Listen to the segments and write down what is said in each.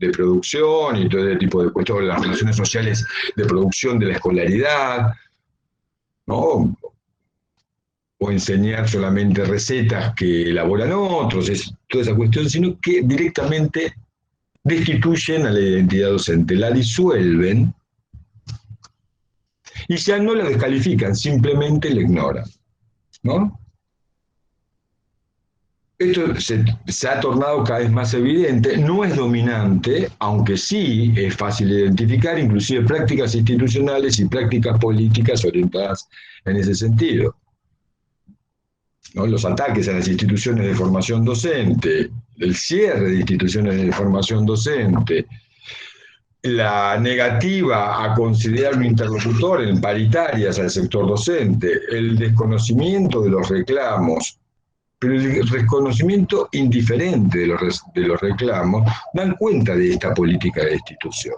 de producción y todo ese tipo de cuestiones, las relaciones sociales de producción de la escolaridad, ¿no? O enseñar solamente recetas que elaboran otros, es toda esa cuestión, sino que directamente destituyen a la identidad docente, la disuelven y ya no la descalifican, simplemente la ignoran, ¿no? Esto se ha tornado cada vez más evidente, no es dominante, aunque sí es fácil de identificar, inclusive prácticas institucionales y prácticas políticas orientadas en ese sentido, ¿no? Los ataques a las instituciones de formación docente, el cierre de instituciones de formación docente, la negativa a considerar un interlocutor en paritarias al sector docente, el desconocimiento de los reclamos, pero el reconocimiento indiferente de los reclamos dan cuenta de esta política de institución.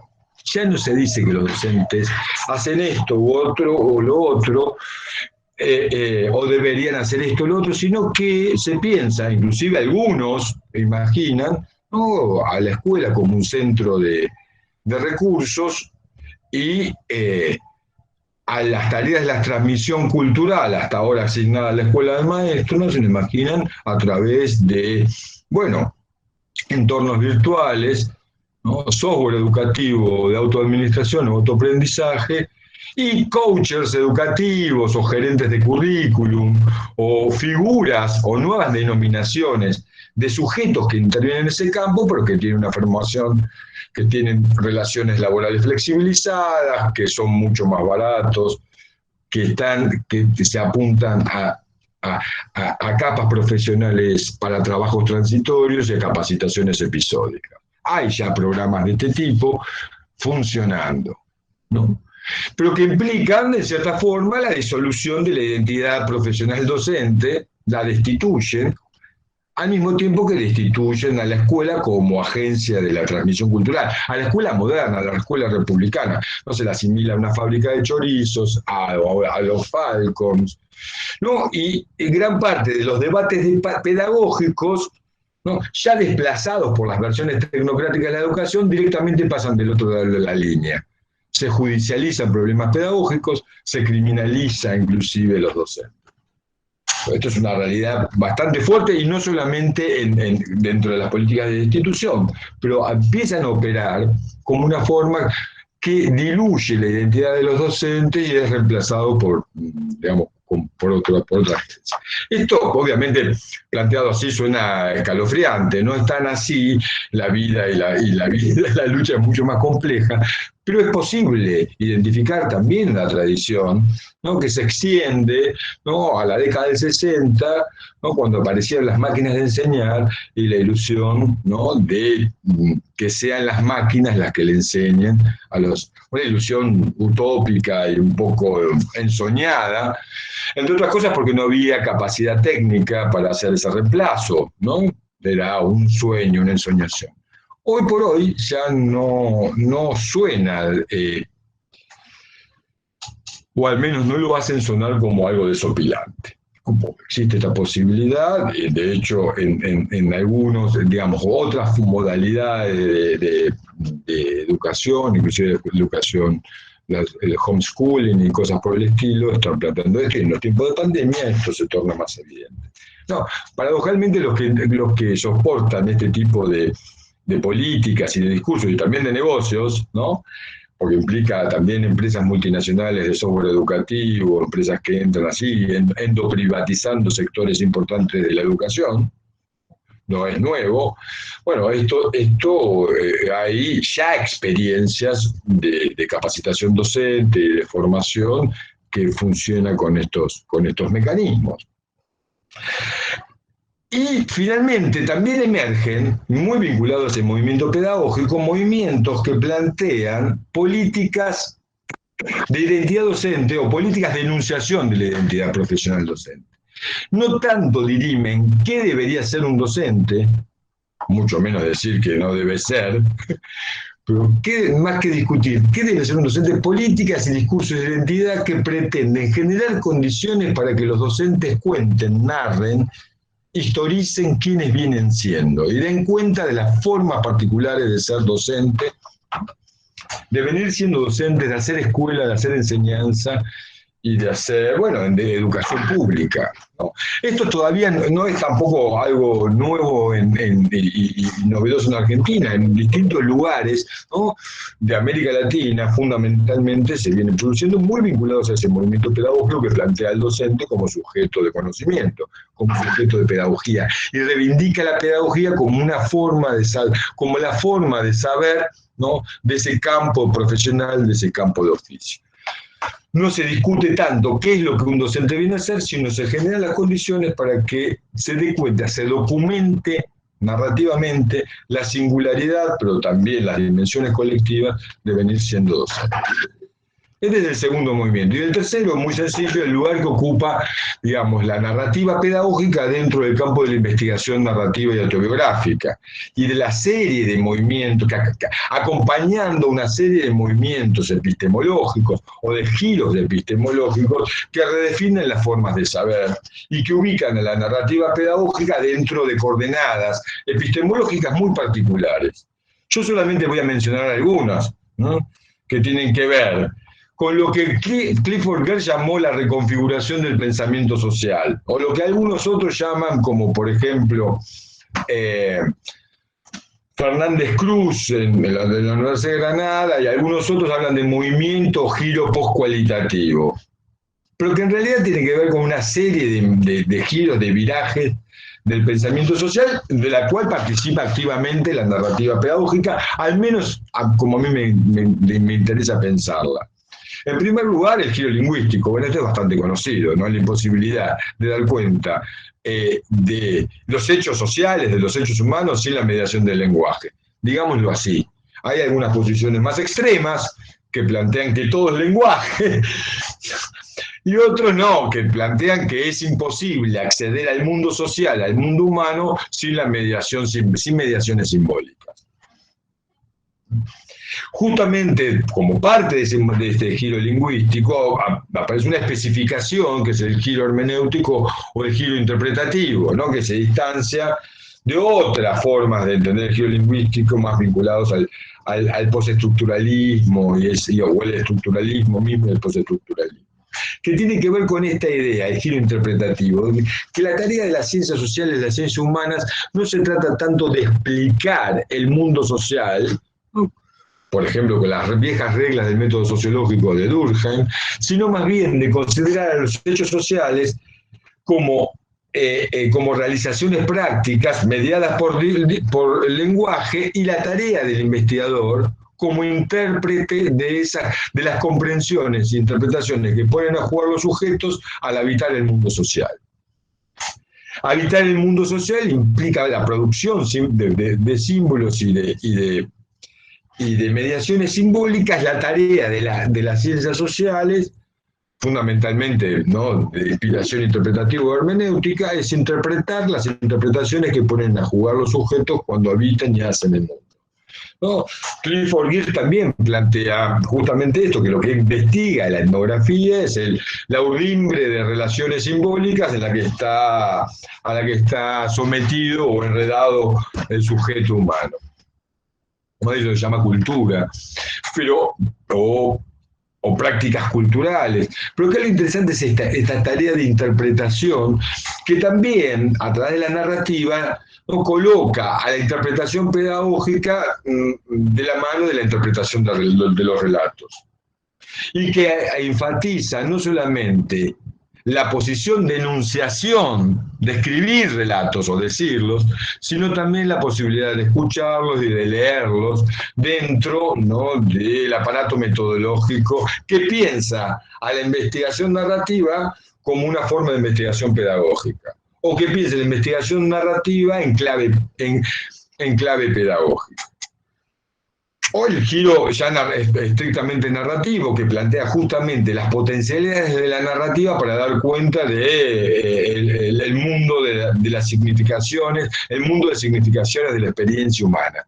Ya no se dice que los docentes hacen esto u otro o lo otro, o deberían hacer esto o lo otro, sino que se piensa, inclusive algunos imaginan, ¿no?, a la escuela como un centro de recursos y a las tareas de la transmisión cultural hasta ahora asignada a la escuela de maestros, no se lo imaginan a través de, bueno, entornos virtuales, ¿no?, software educativo de autoadministración o autoaprendizaje, y coaches educativos o gerentes de currículum o figuras o nuevas denominaciones de sujetos que intervienen en ese campo, pero que tienen una formación, que tienen relaciones laborales flexibilizadas, que son mucho más baratos, que se apuntan a capas profesionales para trabajos transitorios y a capacitaciones episódicas. Hay ya programas de este tipo funcionando, ¿no?, pero que implican, de cierta forma, la disolución de la identidad profesional docente, la destituyen, al mismo tiempo que destituyen a la escuela como agencia de la transmisión cultural, a la escuela moderna, a la escuela republicana. No se la asimila a una fábrica de chorizos, a los Falcons, ¿no? Y gran parte de los debates pedagógicos, ¿no?, ya desplazados por las versiones tecnocráticas de la educación, directamente pasan del otro lado de la línea. Se judicializan problemas pedagógicos, se criminaliza inclusive los docentes. Esto es una realidad bastante fuerte y no solamente dentro de las políticas de la institución, pero empiezan a operar como una forma que diluye la identidad de los docentes y es reemplazado por, digamos, por otra agencia. Esto, obviamente, planteado así suena escalofriante, no es tan así, la vida y la lucha es mucho más compleja, pero es posible identificar también la tradición, ¿no?, que se extiende, ¿no?, a la década del 60, ¿no?, cuando aparecieron las máquinas de enseñar y la ilusión, ¿no?, de que sean las máquinas las que le enseñen a los... Una ilusión utópica y un poco ensoñada, entre otras cosas porque no había capacidad técnica para hacer ese reemplazo, ¿no? Era un sueño, una ensoñación. Hoy por hoy ya no suena, o al menos no lo hacen sonar como algo desopilante. Existe esta posibilidad, de hecho en algunos, digamos, otras modalidades de educación, inclusive educación, el homeschooling y cosas por el estilo, están planteando esto, y en los tiempos de pandemia esto se torna más evidente. No, paradojalmente los que soportan este tipo de políticas y de discursos y también de negocios, ¿no?, porque implica también empresas multinacionales de software educativo, empresas que entran así, endoprivatizando sectores importantes de la educación, no es nuevo. Bueno, hay ya experiencias de capacitación docente y de formación que funciona con estos mecanismos. Y finalmente también emergen, muy vinculados a ese movimiento pedagógico, movimientos que plantean políticas de identidad docente o políticas de enunciación de la identidad profesional docente. No tanto dirimen qué debería ser un docente, mucho menos decir que no debe ser, pero más que discutir qué debe ser un docente, políticas y discursos de identidad que pretenden generar condiciones para que los docentes cuenten, narren historicen quiénes vienen siendo y den cuenta de las formas particulares de ser docente, de venir siendo docentes, de hacer escuela, de hacer enseñanza y de hacer, bueno, de educación pública, ¿no? Esto todavía no es tampoco algo nuevo y novedoso en Argentina. En distintos lugares, ¿no?, de América Latina, fundamentalmente, se vienen produciendo muy vinculados a ese movimiento pedagógico que plantea al docente como sujeto de conocimiento, como sujeto de pedagogía, y reivindica la pedagogía como una forma de saber, como la forma de saber, ¿no?, de ese campo profesional, de ese campo de oficio. No se discute tanto qué es lo que un docente viene a hacer, sino se generan las condiciones para que se dé cuenta, se documente narrativamente la singularidad, pero también las dimensiones colectivas de venir siendo docente. Este es el segundo movimiento. Y el tercero, muy sencillo, el lugar que ocupa, digamos, la narrativa pedagógica dentro del campo de la investigación narrativa y autobiográfica. Y de la serie de movimientos, acompañando una serie de movimientos epistemológicos o de giros epistemológicos que redefinen las formas de saber y que ubican a la narrativa pedagógica dentro de coordenadas epistemológicas muy particulares. Yo solamente voy a mencionar algunas, ¿no?, que tienen que ver con lo que Clifford Geertz llamó la reconfiguración del pensamiento social, o lo que algunos otros llaman, como por ejemplo Fernández Cruz en la Universidad de Granada, y algunos otros hablan de movimiento o giro postcualitativo, pero que en realidad tiene que ver con una serie de giros, de virajes del pensamiento social, de la cual participa activamente la narrativa pedagógica, al menos como a mí me interesa pensarla. En primer lugar, el giro lingüístico. Bueno, esto es bastante conocido, ¿no? La imposibilidad de dar cuenta de los hechos sociales, de los hechos humanos, sin la mediación del lenguaje. Digámoslo así. Hay algunas posiciones más extremas que plantean que todo es lenguaje, y otros no, que plantean que es imposible acceder al mundo social, al mundo humano, sin la mediación, sin mediaciones simbólicas. Justamente como parte de este giro lingüístico aparece una especificación, que es el giro hermenéutico o el giro interpretativo, ¿no?, que se distancia de otras formas de entender el giro lingüístico más vinculados al postestructuralismo o el estructuralismo mismo del postestructuralismo, que tiene que ver con esta idea, el giro interpretativo, que la tarea de las ciencias sociales, de las ciencias humanas, no se trata tanto de explicar el mundo social, ¿no?, por ejemplo, con las viejas reglas del método sociológico de Durkheim, sino más bien de considerar a los hechos sociales como realizaciones prácticas mediadas por el lenguaje, y la tarea del investigador como intérprete de las comprensiones e interpretaciones que ponen a jugar los sujetos al habitar el mundo social. Habitar el mundo social implica la producción de símbolos y de mediaciones simbólicas. La tarea de las ciencias sociales, fundamentalmente, ¿no?, de inspiración interpretativa o hermenéutica, es interpretar las interpretaciones que ponen a jugar los sujetos cuando habitan y hacen el mundo, ¿no? Clifford Geertz también plantea justamente esto, que lo que investiga la etnografía es la urdimbre de relaciones simbólicas a la que está sometido o enredado el sujeto humano. Eso se llama cultura, o prácticas culturales. Pero que lo interesante es esta tarea de interpretación, que también, a través de la narrativa, ¿no?, coloca a la interpretación pedagógica de la mano de la interpretación de los relatos. Y que enfatiza no solamente la posición de enunciación, de escribir relatos o decirlos, sino también la posibilidad de escucharlos y de leerlos dentro, ¿no?, del aparato metodológico que piensa a la investigación narrativa como una forma de investigación pedagógica, o que piensa la investigación narrativa en clave pedagógica. O el giro ya estrictamente narrativo, que plantea justamente las potencialidades de la narrativa para dar cuenta del mundo de las significaciones, el mundo de significaciones de la experiencia humana,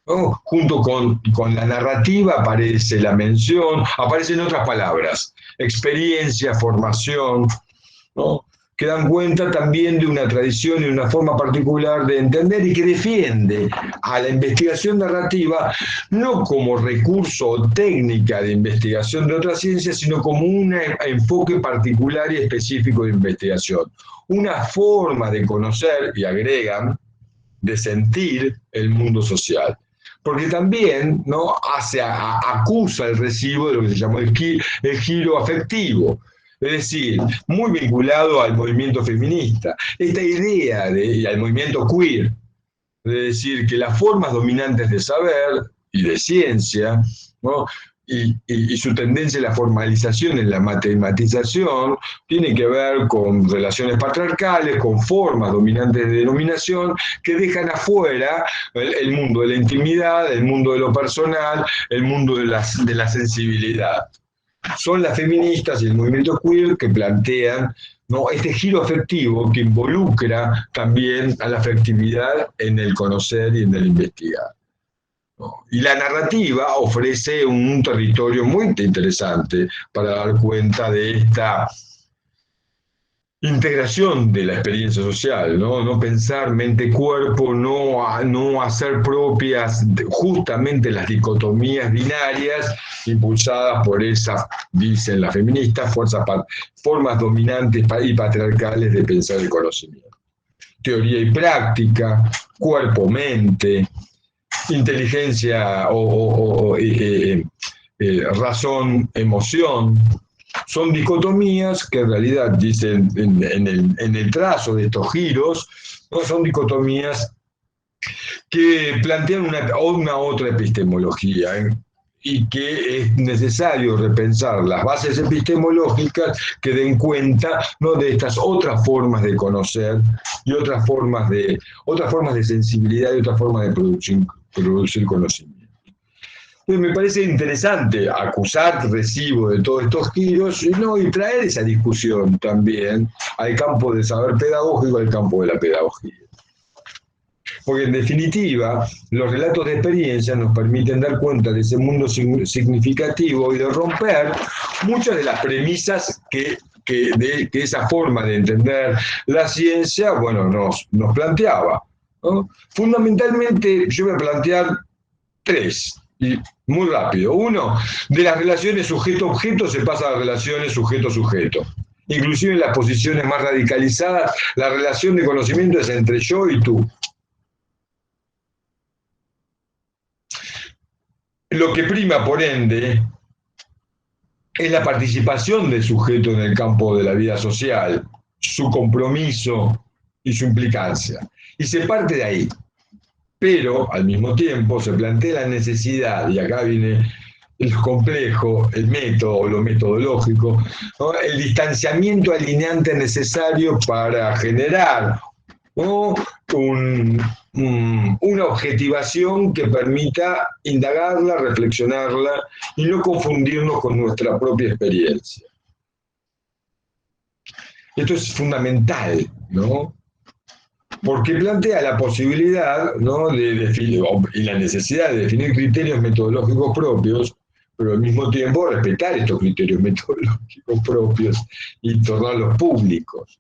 ¿no? Junto con la narrativa aparece la mención, aparecen otras palabras, experiencia, formación, ¿no?, que dan cuenta también de una tradición y una forma particular de entender y que defiende a la investigación narrativa no como recurso o técnica de investigación de otras ciencias, sino como un enfoque particular y específico de investigación. Una forma de conocer, y agregan, de sentir el mundo social. Porque también, ¿no?, acusa el recibo de lo que se llamó el giro afectivo, es decir, muy vinculado al movimiento feminista. Esta idea y al movimiento queer, de decir que las formas dominantes de saber y de ciencia, ¿no?, y su tendencia a la formalización, en la matematización, tiene que ver con relaciones patriarcales, con formas dominantes de denominación que dejan afuera el mundo de la intimidad, el mundo de lo personal, el mundo de la sensibilidad. Son las feministas y el movimiento queer que plantean, ¿no?, este giro afectivo que involucra también a la afectividad en el conocer y en el investigar. Y la narrativa ofrece un territorio muy interesante para dar cuenta de esta integración de la experiencia social, no pensar mente-cuerpo, no hacer propias justamente las dicotomías binarias impulsadas por esas, dicen las feministas, formas dominantes y patriarcales de pensar el conocimiento. Teoría y práctica, cuerpo-mente, inteligencia razón, emoción, son dicotomías que en realidad, dicen en el trazo de estos giros, ¿no?, son dicotomías que plantean una otra epistemología, y que es necesario repensar las bases epistemológicas que den cuenta, ¿no?, de estas otras formas de conocer y otras formas de sensibilidad y otras formas de producir conocimiento. Entonces me parece interesante acusar recibo de todos estos giros, ¿no?, y traer esa discusión también al campo del saber pedagógico, al campo de la pedagogía. Porque en definitiva, los relatos de experiencia nos permiten dar cuenta de ese mundo significativo y de romper muchas de las premisas que esa forma de entender la ciencia, bueno, nos planteaba, ¿no? Fundamentalmente, yo voy a plantear tres, y muy rápido. Uno, de las relaciones sujeto-objeto se pasa a las relaciones sujeto-sujeto. Inclusive en las posiciones más radicalizadas, la relación de conocimiento es entre yo y tú. Lo que prima, por ende, es la participación del sujeto en el campo de la vida social, su compromiso y su implicancia. Y se parte de ahí. Pero, al mismo tiempo, se plantea la necesidad, y acá viene el complejo, el método o lo metodológico, ¿no?, el distanciamiento alineante necesario para generar, ¿no?, una objetivación que permita indagarla, reflexionarla y no confundirnos con nuestra propia experiencia. Esto es fundamental, ¿no?, porque plantea la posibilidad, ¿no?, de definir, y la necesidad de definir criterios metodológicos propios, pero al mismo tiempo respetar estos criterios metodológicos propios y tornarlos públicos.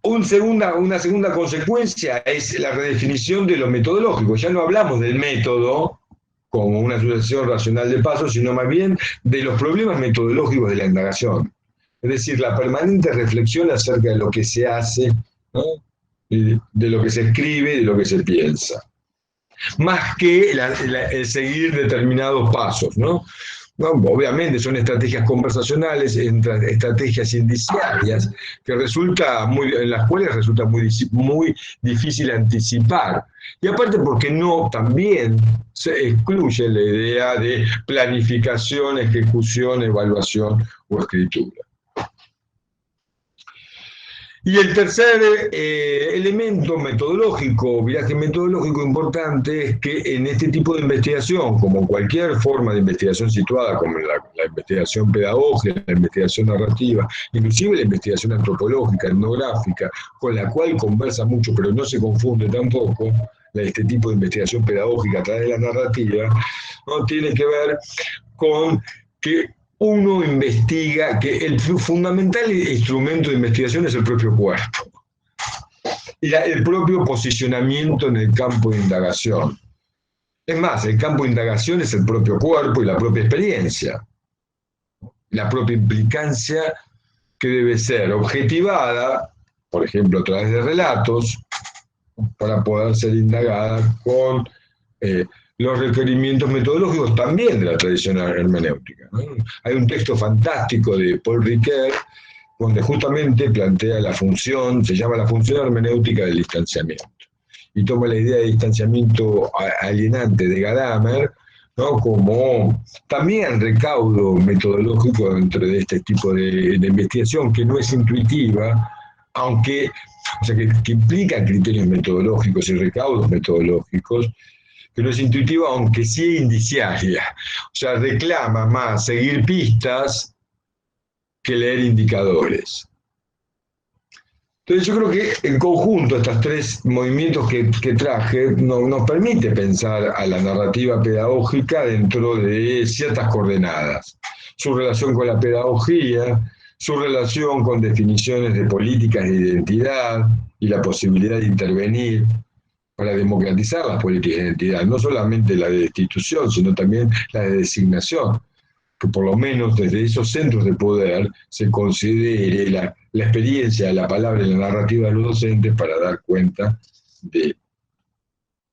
Una segunda consecuencia es la redefinición de lo metodológico. Ya no hablamos del método como una sucesión racional de pasos, sino más bien de los problemas metodológicos de la indagación. Es decir, la permanente reflexión acerca de lo que se hace, ¿no?, de lo que se escribe, de lo que se piensa. Más que el seguir determinados pasos, ¿no? No, obviamente son estrategias conversacionales, estrategias indiciarias, en las cuales resulta muy difícil anticipar. Y aparte porque también se excluye la idea de planificación, ejecución, evaluación o escritura. Y el tercer elemento metodológico, viraje metodológico importante, es que en este tipo de investigación, como cualquier forma de investigación situada, como la investigación pedagógica, la investigación narrativa, inclusive la investigación antropológica, etnográfica, con la cual conversa mucho, pero no se confunde tampoco, este tipo de investigación pedagógica a través de la narrativa, ¿no?, tiene que ver con que uno investiga, que el fundamental instrumento de investigación es el propio cuerpo y el propio posicionamiento en el campo de indagación. Es más, el campo de indagación es el propio cuerpo y la propia experiencia, la propia implicancia que debe ser objetivada, por ejemplo, a través de relatos, para poder ser indagada con los requerimientos metodológicos también de la tradición hermenéutica, ¿no? Hay un texto fantástico de Paul Ricoeur donde justamente plantea la función, se llama la función hermenéutica del distanciamiento, y toma la idea de distanciamiento alienante de Gadamer, ¿no? Como también recaudo metodológico dentro de este tipo de investigación, que no es intuitiva, aunque, o sea, que implica criterios metodológicos y recaudos metodológicos, que no es intuitiva, aunque sí indiciaria. O sea, reclama más seguir pistas que leer indicadores. Entonces yo creo que en conjunto estos tres movimientos que traje nos permite pensar a la narrativa pedagógica dentro de ciertas coordenadas. Su relación con la pedagogía, su relación con definiciones de políticas de identidad y la posibilidad de intervenir para democratizar las políticas de identidad, no solamente la de destitución, sino también la de designación, que por lo menos desde esos centros de poder se considere la experiencia de la palabra y la narrativa de los docentes para dar cuenta de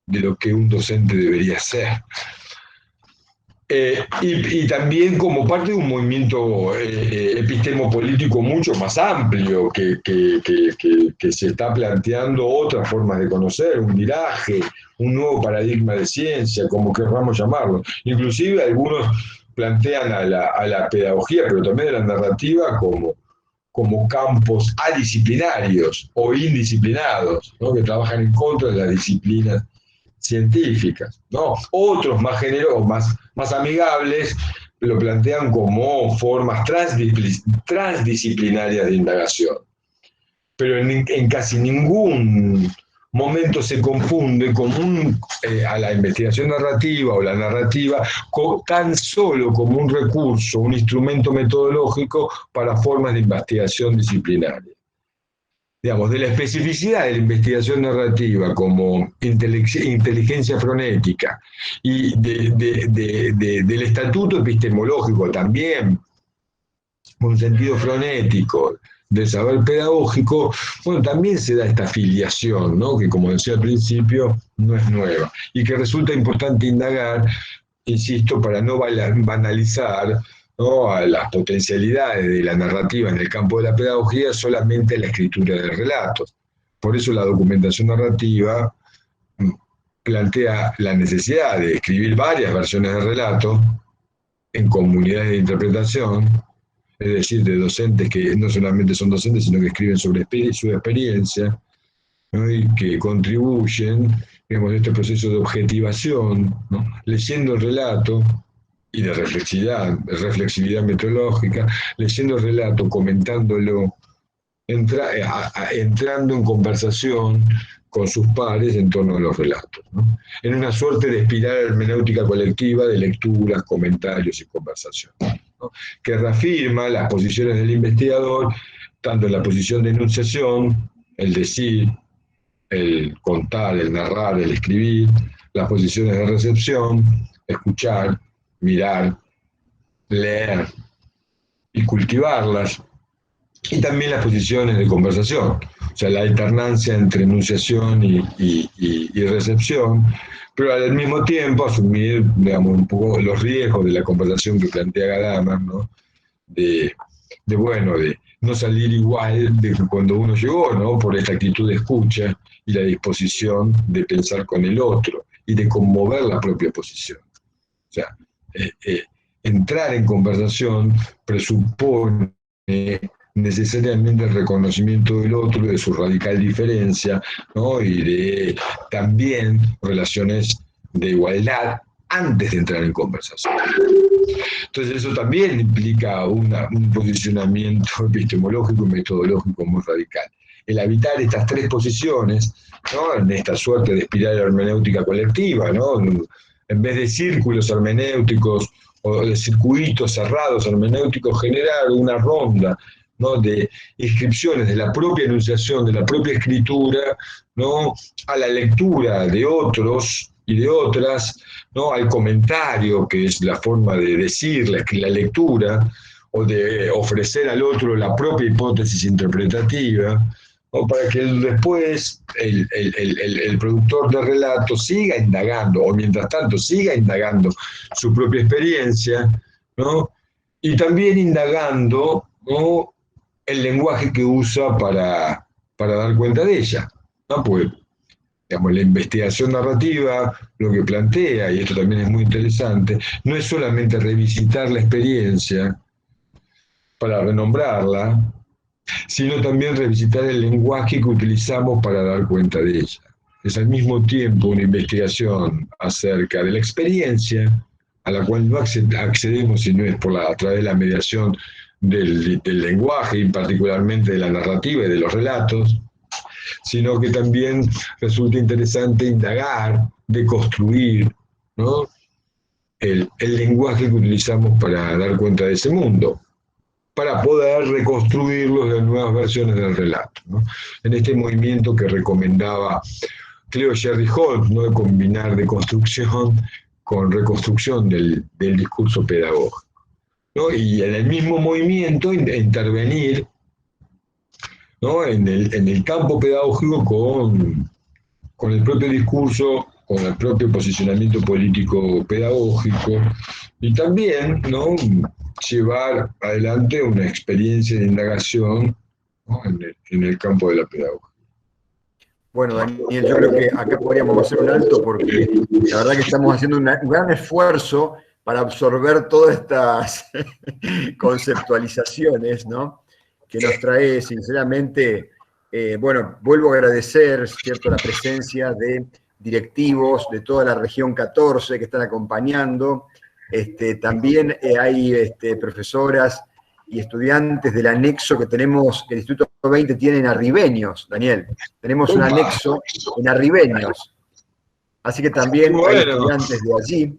lo que un docente debería ser. Y también como parte de un movimiento epistemopolítico mucho más amplio, que se está planteando otras formas de conocer, un viraje, un nuevo paradigma de ciencia, como querramos llamarlo. Inclusive algunos plantean a la pedagogía, pero también a la narrativa, como campos adisciplinarios o indisciplinados, ¿no? Que trabajan en contra de las disciplinas científicas, ¿no? Otros más generosos, más amigables, lo plantean como formas transdisciplinarias de indagación. Pero en casi ningún momento se confunde a la investigación narrativa o la narrativa tan solo como un recurso, un instrumento metodológico para formas de investigación disciplinaria. Digamos, de la especificidad de la investigación narrativa como inteligencia fonética y del estatuto epistemológico también, con un sentido fonético, del saber pedagógico, bueno, también se da esta filiación, ¿no? Que como decía al principio, no es nueva, y que resulta importante indagar, insisto, para no banalizar, ¿no?, a las potencialidades de la narrativa en el campo de la pedagogía solamente la escritura de relatos. Por eso la documentación narrativa plantea la necesidad de escribir varias versiones de relato en comunidades de interpretación, es decir, de docentes que no solamente son docentes, sino que escriben sobre su experiencia, ¿no?, y que contribuyen, digamos, a este proceso de objetivación, ¿no?, leyendo el relato y de reflexividad metodológica, leyendo el relato, comentándolo, entrando en conversación con sus pares en torno a los relatos, ¿no?, en una suerte de espiral hermenéutica colectiva de lecturas, comentarios y conversación, ¿no?, que reafirma las posiciones del investigador, tanto en la posición de enunciación, el decir, el contar, el narrar, el escribir, las posiciones de recepción, escuchar, mirar, leer y cultivarlas, y también las posiciones de conversación, o sea, la alternancia entre enunciación y recepción, pero al mismo tiempo asumir, digamos, un poco los riesgos de la conversación que plantea Gadamer, ¿no?, de no salir igual de que cuando uno llegó, ¿no?, por esta actitud de escucha y la disposición de pensar con el otro y de conmover la propia posición. O sea, entrar en conversación presupone necesariamente el reconocimiento del otro, de su radical diferencia, ¿no?, y de también relaciones de igualdad antes de entrar en conversación. Entonces eso también implica un posicionamiento epistemológico y metodológico muy radical. El habitar estas tres posiciones, ¿no?, en esta suerte de espiral hermenéutica colectiva, ¿no?, en vez de círculos hermenéuticos o de circuitos cerrados hermenéuticos, generar una ronda, ¿no?, de inscripciones de la propia enunciación, de la propia escritura, ¿no?, a la lectura de otros y de otras, ¿no?, al comentario, que es la forma de decir la lectura, o de ofrecer al otro la propia hipótesis interpretativa, o para que después el productor de relato siga indagando, o mientras tanto siga indagando su propia experiencia, ¿no?, y también indagando, ¿no?, el lenguaje que usa para dar cuenta de ella, ¿no? Pues, digamos, la investigación narrativa lo que plantea, y esto también es muy interesante, no es solamente revisitar la experiencia para renombrarla, sino también revisitar el lenguaje que utilizamos para dar cuenta de ella. Es al mismo tiempo una investigación acerca de la experiencia, a la cual no accedemos si no es a través de la mediación del lenguaje, y particularmente de la narrativa y de los relatos, sino que también resulta interesante indagar, deconstruir, ¿no?, el lenguaje que utilizamos para dar cuenta de ese mundo, para poder reconstruirlos en nuevas versiones del relato, ¿no? En este movimiento que recomendaba Cleo Sherry Holmes, ¿no?, de combinar deconstrucción con reconstrucción del discurso pedagógico, ¿no? Y en el mismo movimiento intervenir, ¿no?, en el campo pedagógico con el propio discurso, con el propio posicionamiento político pedagógico, y también, ¿no?, llevar adelante una experiencia de indagación, ¿no?, en el campo de la pedagogía. Bueno, Daniel, yo creo que acá podríamos hacer un alto porque la verdad que estamos haciendo un gran esfuerzo para absorber todas estas conceptualizaciones, ¿no?, que nos trae sinceramente. Bueno, vuelvo a agradecer, ¿cierto?, la presencia de directivos de toda la región 14 que están acompañando. También hay profesoras y estudiantes del anexo que tenemos, que el Instituto 20 tiene en Arribeños, Daniel. Tenemos un anexo en Arribeños. Así que también hay estudiantes de allí.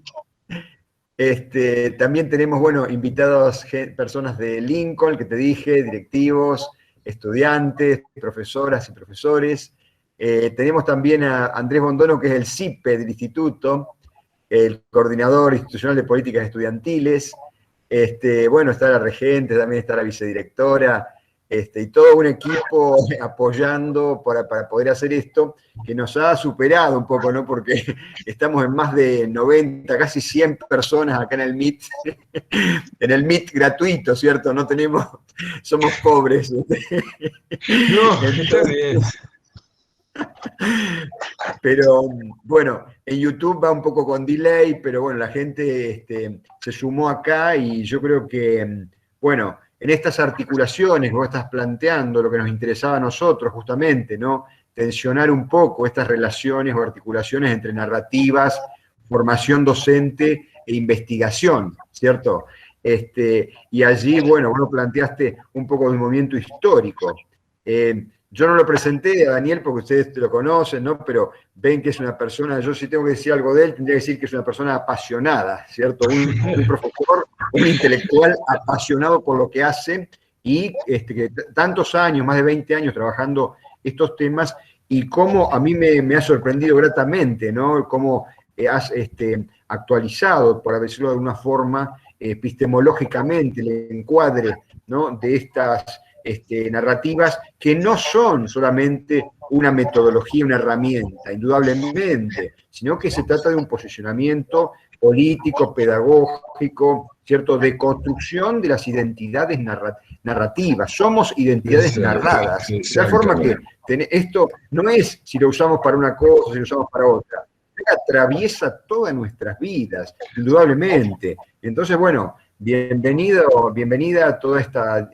También tenemos, bueno, invitados, personas de Lincoln, que te dije, directivos, estudiantes, profesoras y profesores. Tenemos también a Andrés Bondono, que es el CIPE del instituto, el coordinador institucional de políticas estudiantiles. Bueno, está la regente, también está la vicedirectora, y todo un equipo apoyando para poder hacer esto, que nos ha superado un poco, ¿no? Porque estamos en más de 90, casi 100 personas acá en el Meet, en el Meet gratuito, ¿cierto? No tenemos, somos pobres. No, está bien. Pero bueno, en YouTube va un poco con delay, pero bueno, la gente se sumó acá y yo creo que, bueno, en estas articulaciones que vos estás planteando, lo que nos interesaba a nosotros justamente, ¿no? Tensionar un poco estas relaciones o articulaciones entre narrativas, formación docente e investigación, ¿cierto? Y allí, bueno, vos planteaste un poco del movimiento histórico. Yo no lo presenté a Daniel porque ustedes lo conocen, ¿no? Pero ven que es una persona, yo si tengo que decir algo de él, tendría que decir que es una persona apasionada, ¿cierto? Un profesor, un intelectual apasionado por lo que hace y que tantos años, más de 20 años trabajando estos temas, y cómo a mí me ha sorprendido gratamente, ¿no? Cómo has actualizado, por decirlo de alguna forma, epistemológicamente el encuadre, ¿no?, de estas narrativas que no son solamente una metodología, una herramienta, indudablemente, sino que se trata de un posicionamiento político, pedagógico, ¿cierto?, de construcción de las identidades narrativas. Somos identidades narradas. De tal forma que esto no es si lo usamos para una cosa, si lo usamos para otra. Atraviesa todas nuestras vidas, indudablemente. Entonces, bueno, bienvenida a toda esta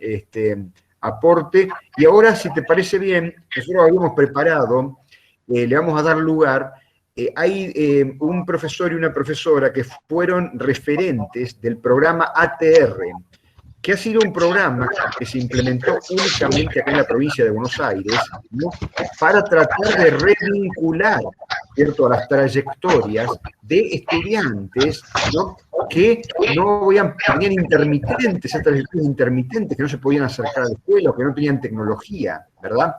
aporte. Y ahora, si te parece bien, nosotros habíamos preparado, le vamos a dar lugar, hay un profesor y una profesora que fueron referentes del programa ATR, que ha sido un programa que se implementó únicamente acá en la provincia de Buenos Aires, ¿no?, para tratar de revincular ¿cierto?, a las trayectorias de estudiantes, ¿no?, que no tenían intermitentes, estas lecturas intermitentes, que no se podían acercar a la escuela o que no tenían tecnología, ¿verdad?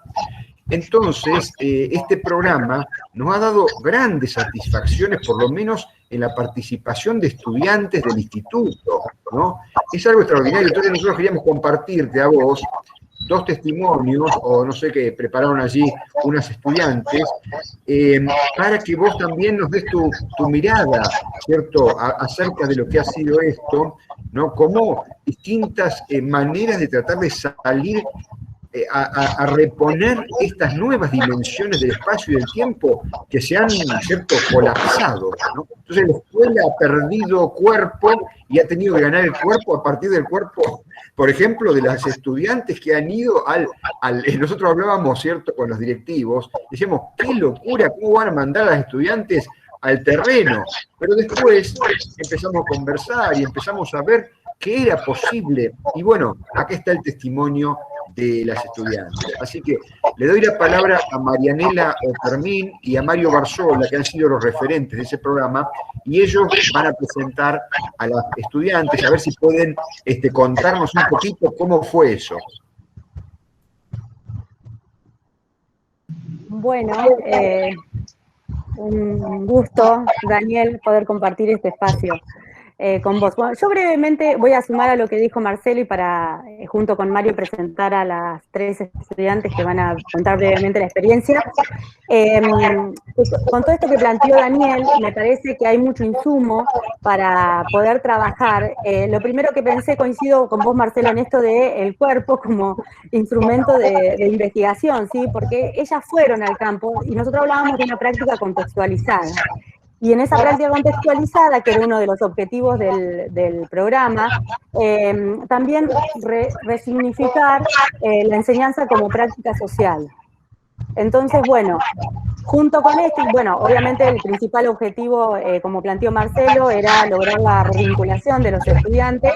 Entonces, este programa nos ha dado grandes satisfacciones, por lo menos en la participación de estudiantes del instituto, ¿no? Es algo extraordinario. Entonces nosotros queríamos compartirte a vos 2 testimonios, o no sé, que prepararon allí unas estudiantes, para que vos también nos des tu mirada, ¿cierto?, acerca de lo que ha sido esto, ¿no? Como distintas maneras de tratar de salir a reponer estas nuevas dimensiones del espacio y del tiempo que se han, ¿cierto?, colapsado, ¿no? Entonces la escuela ha perdido cuerpo y ha tenido que ganar el cuerpo a partir del cuerpo, por ejemplo, de las estudiantes que han ido nosotros hablábamos, ¿cierto?, con los directivos, decíamos, qué locura, ¿cómo van a mandar a las estudiantes al terreno? Pero después empezamos a conversar y empezamos a ver que era posible. Y bueno, acá está el testimonio de las estudiantes. Así que le doy la palabra a Marianela Opermín y a Mario Barzola, que han sido los referentes de ese programa, y ellos van a presentar a las estudiantes, a ver si pueden contarnos un poquito cómo fue eso. Bueno, un gusto, Daniel, poder compartir este espacio con vos. Bueno, yo brevemente voy a sumar a lo que dijo Marcelo y para, junto con Mario, presentar a las 3 estudiantes que van a contar brevemente la experiencia. Con todo esto que planteó Daniel, me parece que hay mucho insumo para poder trabajar. Lo primero que pensé, coincido con vos, Marcelo, en esto del cuerpo como instrumento de investigación, ¿sí? Porque ellas fueron al campo y nosotros hablábamos de una práctica contextualizada. Y en esa práctica contextualizada, que era uno de los objetivos del programa, también resignificar la enseñanza como práctica social. Entonces, bueno, junto con esto, y bueno, obviamente el principal objetivo, como planteó Marcelo, era lograr la revinculación de los estudiantes.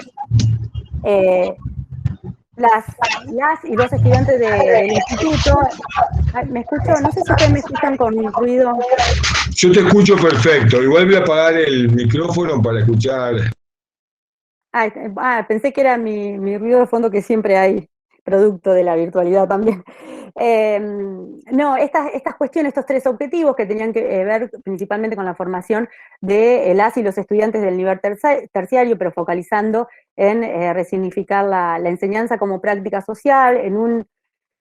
Las y los estudiantes del instituto, ¿me escucho? No sé si ustedes me escuchan con ruido. Yo te escucho perfecto. Igual voy a apagar el micrófono para escuchar. Pensé que era mi ruido de fondo que siempre hay, producto de la virtualidad también. No, estas cuestiones, estos 3 objetivos que tenían que ver principalmente con la formación de las y los estudiantes del nivel terciario, pero focalizando en resignificar la enseñanza como práctica social, en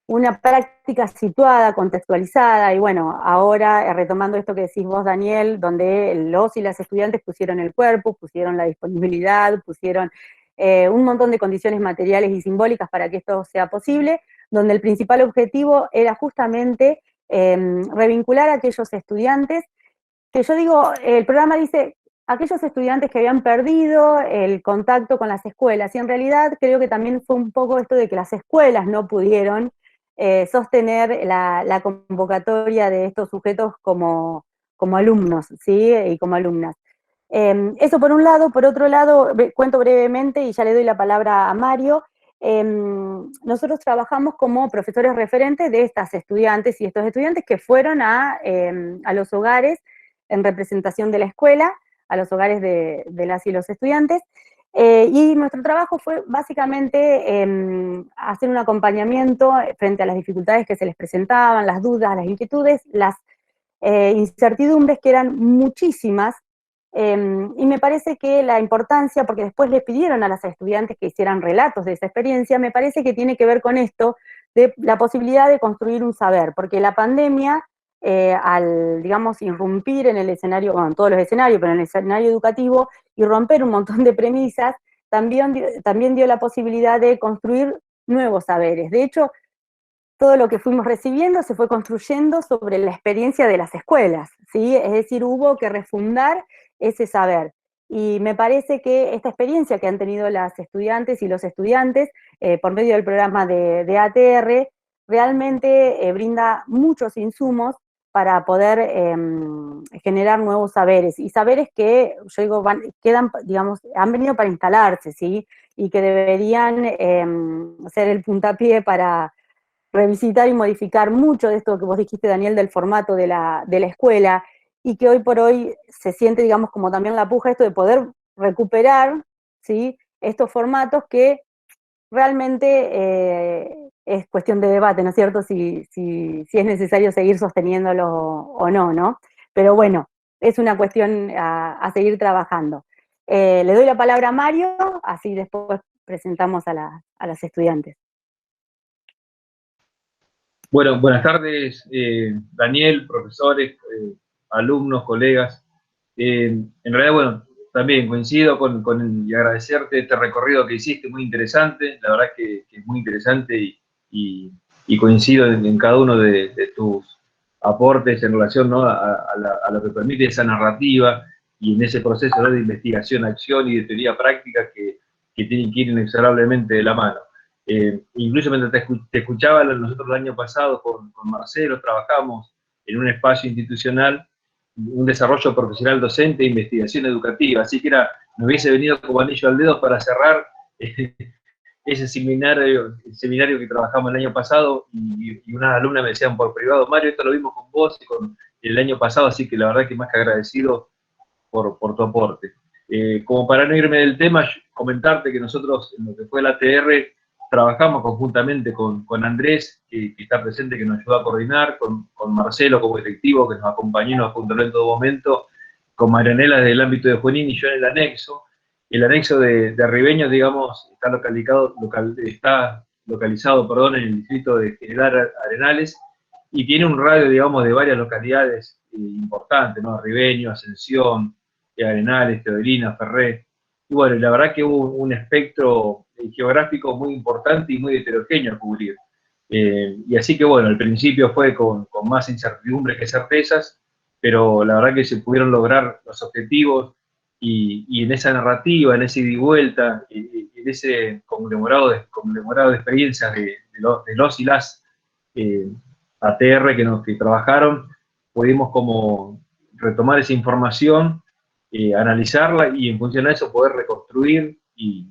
una práctica situada, contextualizada, y bueno, ahora retomando esto que decís vos, Daniel, donde los y las estudiantes pusieron el cuerpo, pusieron la disponibilidad, pusieron un montón de condiciones materiales y simbólicas para que esto sea posible, donde el principal objetivo era justamente revincular a aquellos estudiantes, que yo digo, el programa dice, aquellos estudiantes que habían perdido el contacto con las escuelas, y en realidad creo que también fue un poco esto de que las escuelas no pudieron sostener la convocatoria de estos sujetos como alumnos, ¿sí? Y como alumnas. Eso por un lado. Por otro lado, cuento brevemente y ya le doy la palabra a Mario. Nosotros trabajamos como profesores referentes de estas estudiantes y estos estudiantes que fueron a los hogares en representación de la escuela, a los hogares de las y los estudiantes, y nuestro trabajo fue básicamente hacer un acompañamiento frente a las dificultades que se les presentaban, las dudas, las inquietudes, las incertidumbres, que eran muchísimas, y me parece que la importancia, porque después les pidieron a las estudiantes que hicieran relatos de esa experiencia, me parece que tiene que ver con esto, de la posibilidad de construir un saber, porque la pandemia, al, digamos, irrumpir en el escenario, bueno, en todos los escenarios, pero en el escenario educativo, y romper un montón de premisas, también dio la posibilidad de construir nuevos saberes. De hecho, todo lo que fuimos recibiendo se fue construyendo sobre la experiencia de las escuelas, ¿sí? Es decir, hubo que refundar ese saber. Y me parece que esta experiencia que han tenido las estudiantes y los estudiantes por medio del programa de ATR realmente brinda muchos insumos para poder generar nuevos saberes, y saberes que, yo digo, quedan, digamos, han venido para instalarse, ¿sí? Y que deberían ser el puntapié para revisitar y modificar mucho de esto que vos dijiste, Daniel, del formato de la escuela, y que hoy por hoy se siente, digamos, como también la puja esto de poder recuperar, ¿sí?, estos formatos que realmente es cuestión de debate, ¿no es cierto?, si es necesario seguir sosteniéndolo o no, ¿no? Pero bueno, es una cuestión a seguir trabajando. Le doy la palabra a Mario, así después presentamos a las estudiantes. Bueno, buenas tardes, Daniel, profesores, alumnos, colegas. En realidad, bueno, también coincido y agradecerte este recorrido que hiciste, muy interesante. La verdad que es muy interesante y coincido en cada uno de tus aportes en relación, ¿no?, a lo que permite esa narrativa y en ese proceso, ¿no?, de investigación, acción y de teoría práctica que tienen que ir inexorablemente de la mano. Incluso mientras te escuchaba, nosotros el año pasado con Marcelo trabajamos en un espacio institucional, un desarrollo profesional docente e investigación educativa, así que me hubiese venido como anillo al dedo para cerrar ese seminario que trabajamos el año pasado, y unas alumnas me decían por privado: Mario, esto lo vimos con vos y con el año pasado, así que la verdad que más que agradecido por tu aporte. Como para no irme del tema, comentarte que nosotros en lo que fue la ATR trabajamos conjuntamente con Andrés, que está presente, que nos ayudó a coordinar, con Marcelo como directivo, que nos acompañó y nos apuntó en todo momento, con Marianela desde el ámbito de Junín y yo en el anexo. El anexo de Ribeños, digamos, está localizado, perdón, en el distrito de General Arenales, y tiene un radio, digamos, de varias localidades importantes, ¿no? Ribeño, Ascensión, Arenales, Teodolina, Ferré. Y bueno, la verdad que hubo un espectro geográfico muy importante y muy heterogéneo a cubrir. Y así que bueno, al principio fue con más incertidumbres que certezas, pero la verdad que se pudieron lograr los objetivos, y en esa narrativa, en ese ida y vuelta, en ese conglomerado de experiencias de los y las ATR que trabajaron, pudimos como retomar esa información, analizarla y en función a eso poder reconstruir y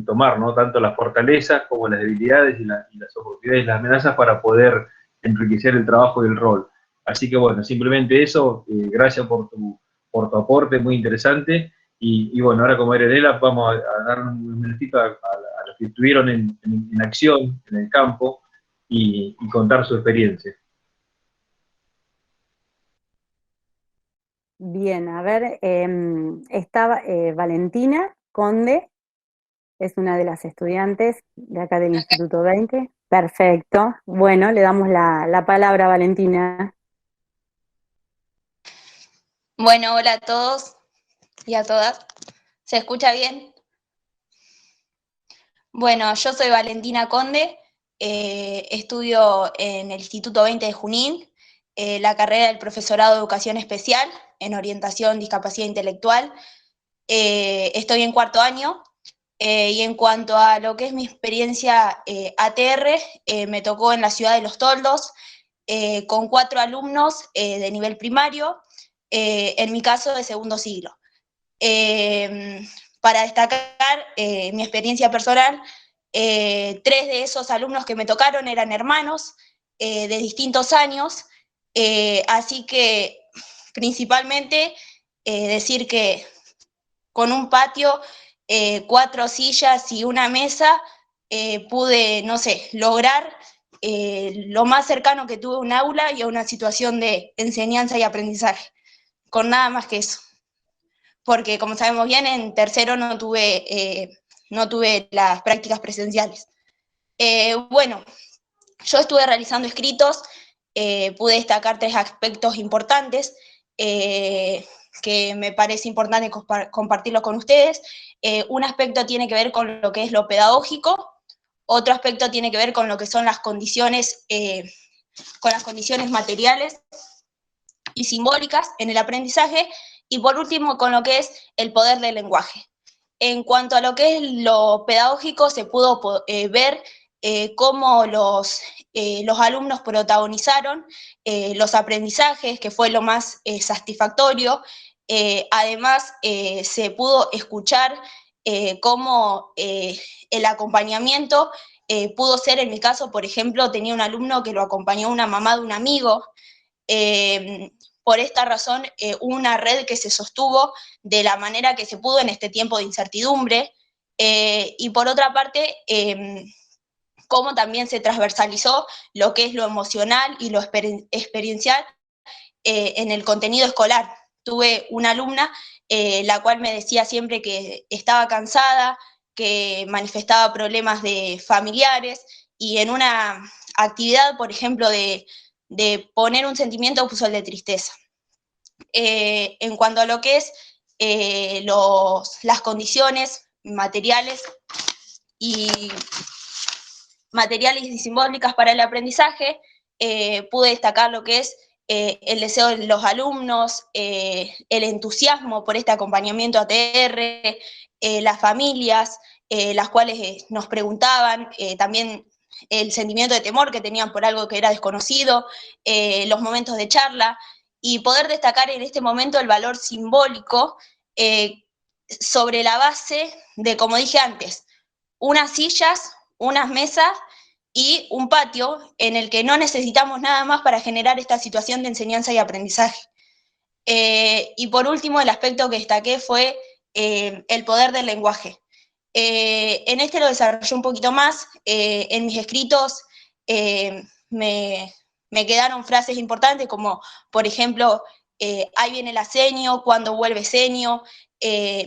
tomar, ¿no?, tanto las fortalezas como las debilidades y las oportunidades y las amenazas para poder enriquecer el trabajo y el rol. Así que bueno, simplemente eso, gracias por tu aporte, muy interesante, y bueno, ahora como Heredela vamos a dar un minutito a los que estuvieron en acción, en el campo, y contar su experiencia. Bien, a ver, estaba Valentina Conde, es una de las estudiantes de acá del Instituto 20. Perfecto. Bueno, le damos la palabra a Valentina. Bueno, hola a todos y a todas. ¿Se escucha bien? Bueno, yo soy Valentina Conde, estudio en el Instituto 20 de Junín, la carrera del Profesorado de Educación Especial en Orientación Discapacidad Intelectual. Estoy en cuarto año, y en cuanto a lo que es mi experiencia ATR, me tocó en la ciudad de Los Toldos, con 4 alumnos de nivel primario, en mi caso de segundo siglo. Para destacar mi experiencia personal, 3 de esos alumnos que me tocaron eran hermanos de distintos años, así que principalmente decir que con un patio, 4 sillas y una mesa, pude, no sé, lograr lo más cercano que tuve a un aula y a una situación de enseñanza y aprendizaje, con nada más que eso. Porque como sabemos bien, en tercero no tuve las prácticas presenciales. Bueno, yo estuve realizando escritos, pude destacar 3 aspectos importantes que me parece importante compartirlos con ustedes. Un aspecto tiene que ver con lo que es lo pedagógico, otro aspecto tiene que ver con lo que son las condiciones materiales y simbólicas en el aprendizaje, y por último con lo que es el poder del lenguaje. En cuanto a lo que es lo pedagógico, se pudo ver cómo los alumnos protagonizaron los aprendizajes, que fue lo más satisfactorio. Además, se pudo escuchar cómo el acompañamiento pudo ser, en mi caso, por ejemplo, tenía un alumno que lo acompañó una mamá de un amigo, por esta razón, una red que se sostuvo de la manera que se pudo en este tiempo de incertidumbre, y por otra parte, cómo también se transversalizó lo que es lo emocional y lo experiencial en el contenido escolar. Tuve una alumna la cual me decía siempre que estaba cansada, que manifestaba problemas de familiares, y en una actividad, por ejemplo, de poner un sentimiento, puso el de tristeza. En cuanto a lo que es las condiciones materiales y simbólicas para el aprendizaje, pude destacar lo que es el deseo de los alumnos, el entusiasmo por este acompañamiento ATR, las familias, las cuales nos preguntaban, también el sentimiento de temor que tenían por algo que era desconocido, los momentos de charla, y poder destacar en este momento el valor simbólico sobre la base de, como dije antes, unas sillas, unas mesas y un patio en el que no necesitamos nada más para generar esta situación de enseñanza y aprendizaje. Y por último, el aspecto que destaqué fue el poder del lenguaje. En este lo desarrollé un poquito más. En mis escritos me quedaron frases importantes como, por ejemplo, ahí viene la seño, cuando vuelve seño,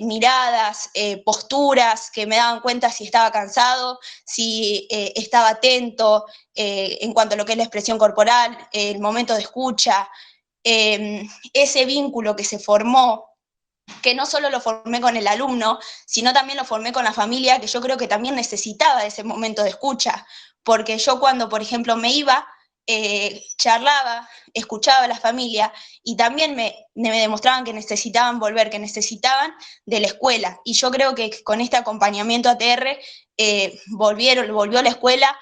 miradas, posturas que me daban cuenta si estaba cansado, si estaba atento, en cuanto a lo que es la expresión corporal, el momento de escucha, ese vínculo que se formó, que no solo lo formé con el alumno, sino también lo formé con la familia, que yo creo que también necesitaba de ese momento de escucha, porque yo cuando, por ejemplo, me iba, charlaba, escuchaba a la familia, y también me demostraban que necesitaban volver, que necesitaban de la escuela, y yo creo que con este acompañamiento ATR volvió la escuela,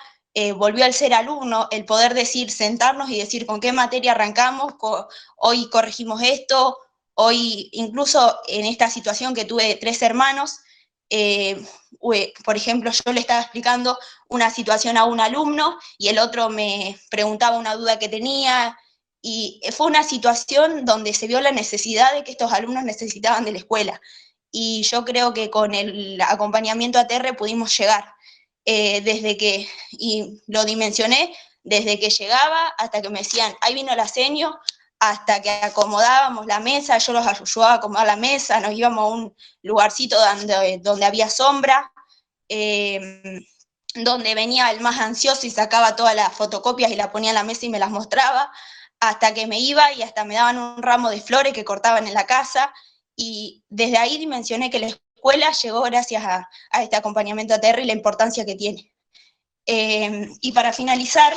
volvió al ser alumno, el poder decir, sentarnos y decir con qué materia arrancamos, hoy corregimos esto, hoy incluso en esta situación que tuve 3 hermanos, por ejemplo, yo le estaba explicando una situación a un alumno y el otro me preguntaba una duda que tenía, y fue una situación donde se vio la necesidad de que estos alumnos necesitaban de la escuela, y yo creo que con el acompañamiento ATR pudimos llegar, desde que, y lo dimensioné, desde que llegaba hasta que me decían, ahí vino la seño, hasta que acomodábamos la mesa, yo los ayudaba a acomodar la mesa, nos íbamos a un lugarcito donde había sombra, donde venía el más ansioso y sacaba todas las fotocopias y las ponía en la mesa y me las mostraba, hasta que me iba y hasta me daban un ramo de flores que cortaban en la casa, y desde ahí dimensioné que la escuela llegó gracias a este acompañamiento ATR y la importancia que tiene. Y para finalizar,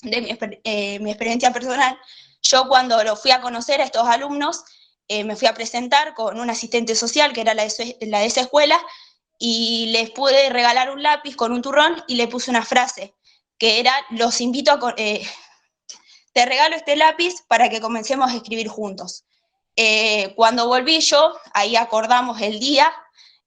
de mi experiencia personal, yo cuando lo fui a conocer a estos alumnos, me fui a presentar con un asistente social que era la de esa escuela, y les pude regalar un lápiz con un turrón y le puse una frase que era, los invito a, te regalo este lápiz para que comencemos a escribir juntos. Cuando volví yo, ahí acordamos el día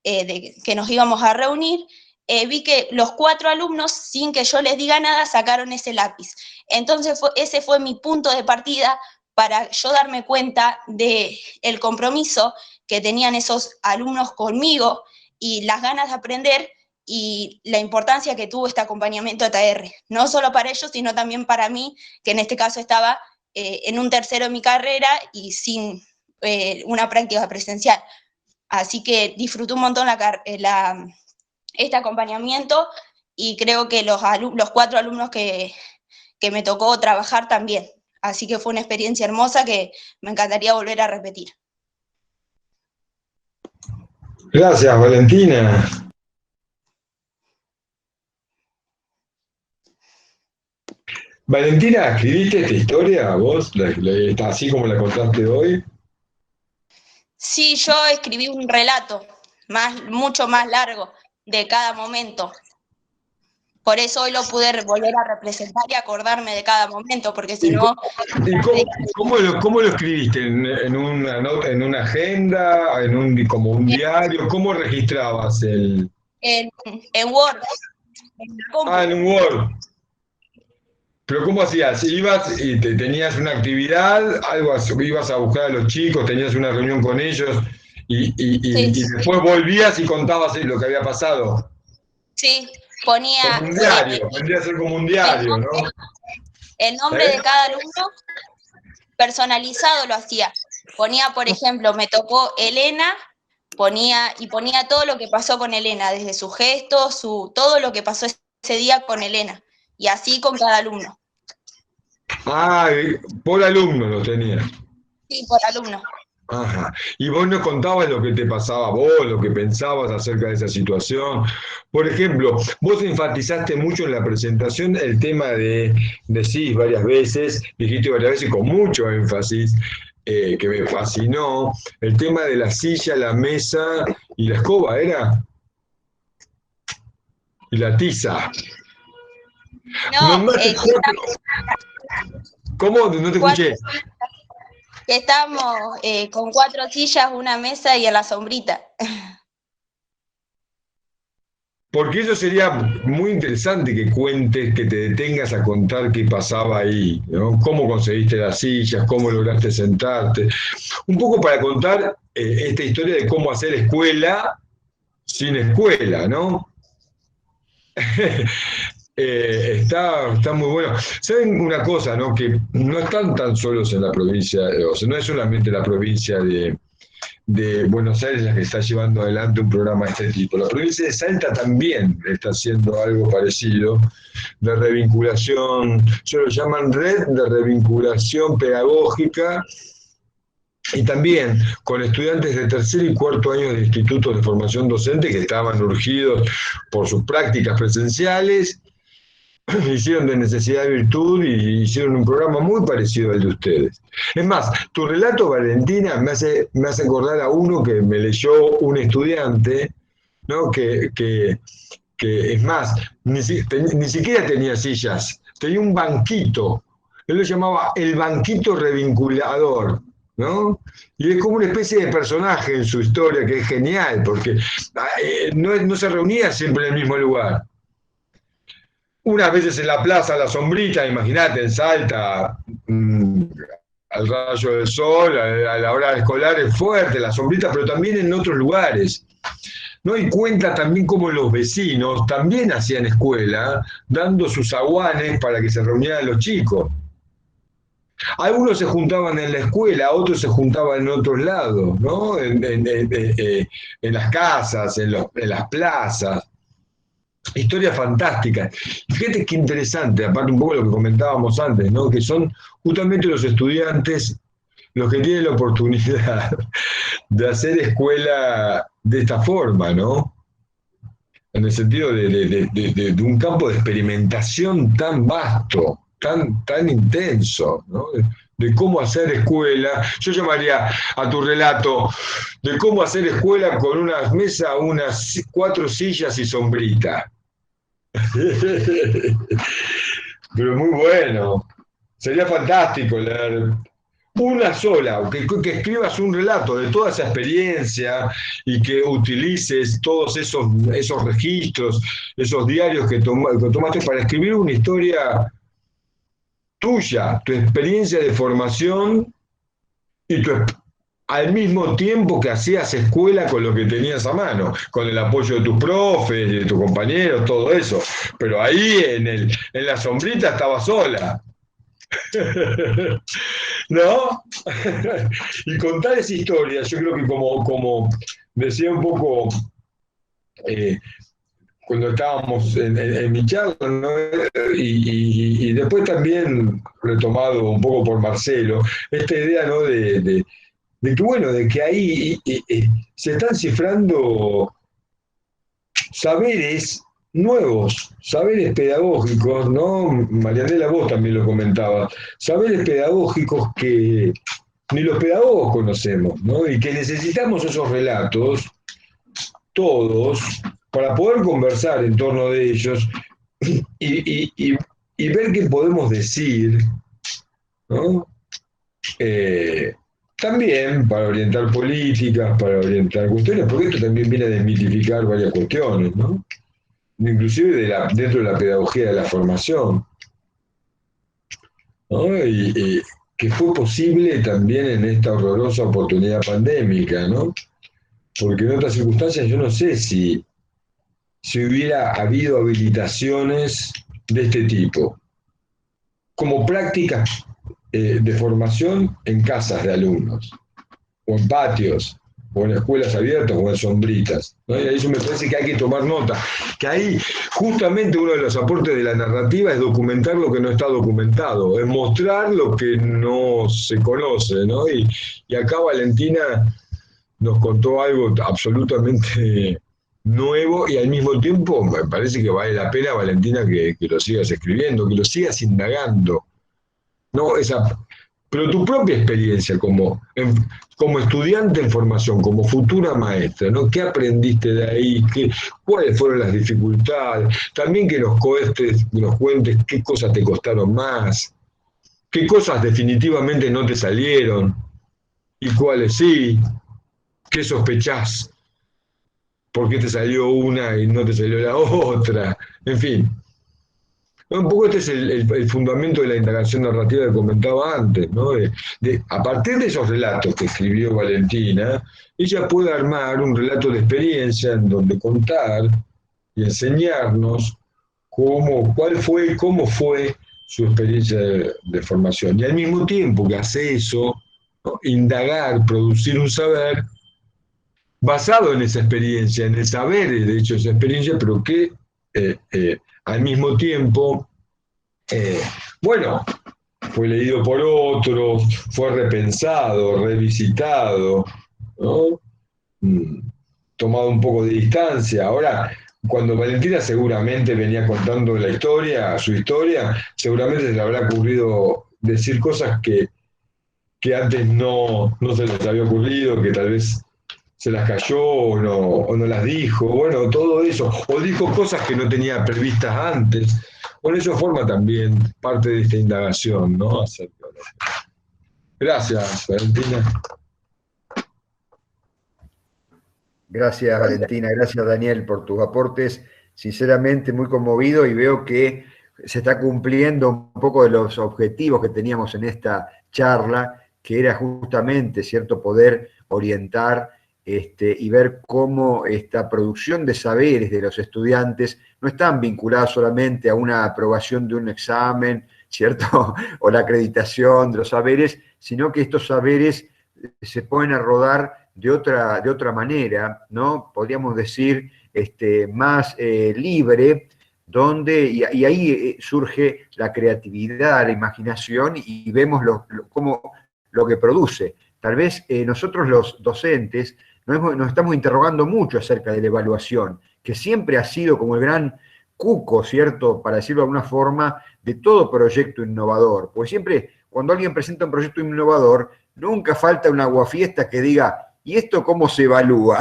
de que nos íbamos a reunir, vi que los 4 alumnos, sin que yo les diga nada, sacaron ese lápiz. Entonces ese fue mi punto de partida para yo darme cuenta del compromiso que tenían esos alumnos conmigo y las ganas de aprender y la importancia que tuvo este acompañamiento ATR, no solo para ellos, sino también para mí, que en este caso estaba en un tercero de mi carrera y sin una práctica presencial. Así que disfruté un montón este acompañamiento, y creo que los 4 alumnos que me tocó trabajar también. Así que fue una experiencia hermosa que me encantaría volver a repetir. Gracias, Valentina. Valentina, ¿escribiste esta historia vos, así como la contaste hoy? Sí, yo escribí un relato mucho más largo de cada momento. Por eso hoy lo pude volver a representar y acordarme de cada momento, porque si no... ¿Cómo lo escribiste? ¿En una nota, en una agenda, como un diario? ¿Cómo registrabas el...? En Word. En la compu. En un Word. Pero ¿cómo hacías? ¿Ibas y tenías una actividad, algo, ibas a buscar a los chicos, tenías una reunión con ellos y Sí, después volvías y contabas lo que había pasado? sí, ponía Como un diario, vendría a ser como un diario, ¿no? el nombre ¿Eh? de cada alumno personalizado lo hacía. Ponía, por ejemplo, me tocó Elena, ponía todo lo que pasó con Elena, desde sus gestos, todo lo que pasó ese día con Elena, y así con cada alumno. Ah, por alumno lo tenías. Sí, por alumno. Ajá. Y vos nos contabas lo que te pasaba a vos, lo que pensabas acerca de esa situación. Por ejemplo, vos enfatizaste mucho en la presentación el tema decís varias veces, dijiste varias veces con mucho énfasis, que me fascinó, el tema de la silla, la mesa y la escoba, ¿era? Y la tiza. No, Nombraste cuatro. ¿Cómo? No te escuché. que estábamos con 4 sillas, una mesa y en la sombrita. Porque eso sería muy interesante que cuentes, que te detengas a contar qué pasaba ahí, ¿no? Cómo conseguiste las sillas, cómo lograste sentarte. Un poco para contar esta historia de cómo hacer escuela sin escuela, ¿no? Está muy bueno. ¿Saben una cosa, no? Que no están tan solos en la provincia, o sea, no es solamente la provincia de Buenos Aires la que está llevando adelante un programa de este tipo. La provincia de Salta también está haciendo algo parecido, de revinculación, ellos lo llaman red de revinculación pedagógica, y también con estudiantes de tercer y cuarto año de institutos de formación docente que estaban urgidos por sus prácticas presenciales, hicieron de necesidad virtud y hicieron un programa muy parecido al de ustedes. Es más, tu relato, Valentina, me hace acordar a uno que me leyó un estudiante, ¿no? Que es más, ni siquiera tenía sillas, tenía un banquito. Él lo llamaba el banquito revinculador, ¿no? Y es como una especie de personaje en su historia que es genial, porque no se reunía siempre en el mismo lugar. Unas veces en la plaza, la sombrita, imagínate, en Salta, al rayo del sol, a la hora escolar es fuerte, la sombrita, pero también en otros lugares. ¿No? Y cuenta también cómo los vecinos también hacían escuela, dando sus aguanes para que se reunieran los chicos. Algunos se juntaban en la escuela, otros se juntaban en otros lados, ¿no? En las casas, en las plazas. Historia fantástica. Fíjate qué interesante, aparte un poco de lo que comentábamos antes, ¿no? Que son justamente los estudiantes los que tienen la oportunidad de hacer escuela de esta forma, ¿no? En el sentido de un campo de experimentación tan vasto, tan intenso, ¿no? De cómo hacer escuela. Yo llamaría a tu relato de cómo hacer escuela con unas mesas, unas 4 sillas y sombrita. Pero muy bueno. Sería fantástico leer una sola, que escribas un relato de toda esa experiencia y que utilices todos esos registros, esos diarios que tomaste para escribir una historia tuya, tu experiencia de formación y al mismo tiempo que hacías escuela con lo que tenías a mano, con el apoyo de tus profes, de tus compañeros, todo eso. Pero ahí en la sombrita estaba sola. ¿No? Y contar esa historia, yo creo que como decía un poco cuando estábamos en mi charla, ¿no? Y después también retomado un poco por Marcelo, esta idea, ¿no? De que, bueno, de que ahí se están cifrando saberes nuevos, saberes pedagógicos, ¿no? Marianela, vos también lo comentabas, saberes pedagógicos que ni los pedagogos conocemos, ¿no? Y que necesitamos esos relatos, todos, para poder conversar en torno de ellos y ver qué podemos decir, ¿no? También para orientar políticas, para orientar cuestiones, porque esto también viene a desmitificar varias cuestiones, ¿no? Inclusive dentro de la pedagogía de la formación. ¿no? Y que fue posible también en esta horrorosa oportunidad pandémica, ¿no? Porque en otras circunstancias yo no sé si hubiera habido habilitaciones de este tipo, como prácticas de formación en casas de alumnos, o en patios, o en escuelas abiertas, o en sombritas, ¿no? Y eso me parece que hay que tomar nota, que ahí justamente uno de los aportes de la narrativa es documentar lo que no está documentado, es mostrar lo que no se conoce, ¿no? Y acá Valentina nos contó algo absolutamente nuevo y al mismo tiempo me parece que vale la pena, Valentina, que lo sigas escribiendo, que lo sigas indagando, ¿no? Pero tu propia experiencia como estudiante en formación, como futura maestra, ¿no? ¿Qué aprendiste de ahí? ¿Cuáles fueron las dificultades? También que nos cuentes qué cosas te costaron más, qué cosas definitivamente no te salieron y cuáles sí, qué sospechás, por qué te salió una y no te salió la otra, en fin. Un poco este es el fundamento de la indagación narrativa que comentaba antes, ¿no? A partir de esos relatos que escribió Valentina, ella puede armar un relato de experiencia en donde contar y enseñarnos cómo fue su experiencia de formación. Y al mismo tiempo que hace eso, ¿no? Indagar, producir un saber basado en esa experiencia, en el saber de hecho esa experiencia, pero que al mismo tiempo bueno, fue leído por otros, fue repensado, revisitado, ¿no? Mm, tomado un poco de distancia. Ahora, cuando Valentina seguramente venía contando la historia, su historia, seguramente se le habrá ocurrido decir cosas que antes no se les había ocurrido, que tal vez se las cayó o no las dijo, bueno, todo eso, o dijo cosas que no tenía previstas antes. Bueno, eso forma también parte de esta indagación, ¿no? Gracias, Valentina. Gracias, Valentina. Gracias, Daniel, por tus aportes. Sinceramente, muy conmovido y veo que se está cumpliendo un poco de los objetivos que teníamos en esta charla, que era justamente, ¿cierto?, poder orientar y ver cómo esta producción de saberes de los estudiantes no están vinculadas solamente a una aprobación de un examen, ¿cierto?, o la acreditación de los saberes, sino que estos saberes se ponen a rodar de otra manera, ¿no? Podríamos decir más libre, donde, y ahí surge la creatividad, la imaginación, y vemos lo que produce. Tal vez nosotros los docentes nos estamos interrogando mucho acerca de la evaluación, que siempre ha sido como el gran cuco, ¿cierto?, para decirlo de alguna forma, de todo proyecto innovador. Porque siempre, cuando alguien presenta un proyecto innovador, nunca falta un aguafiesta que diga, ¿y esto cómo se evalúa?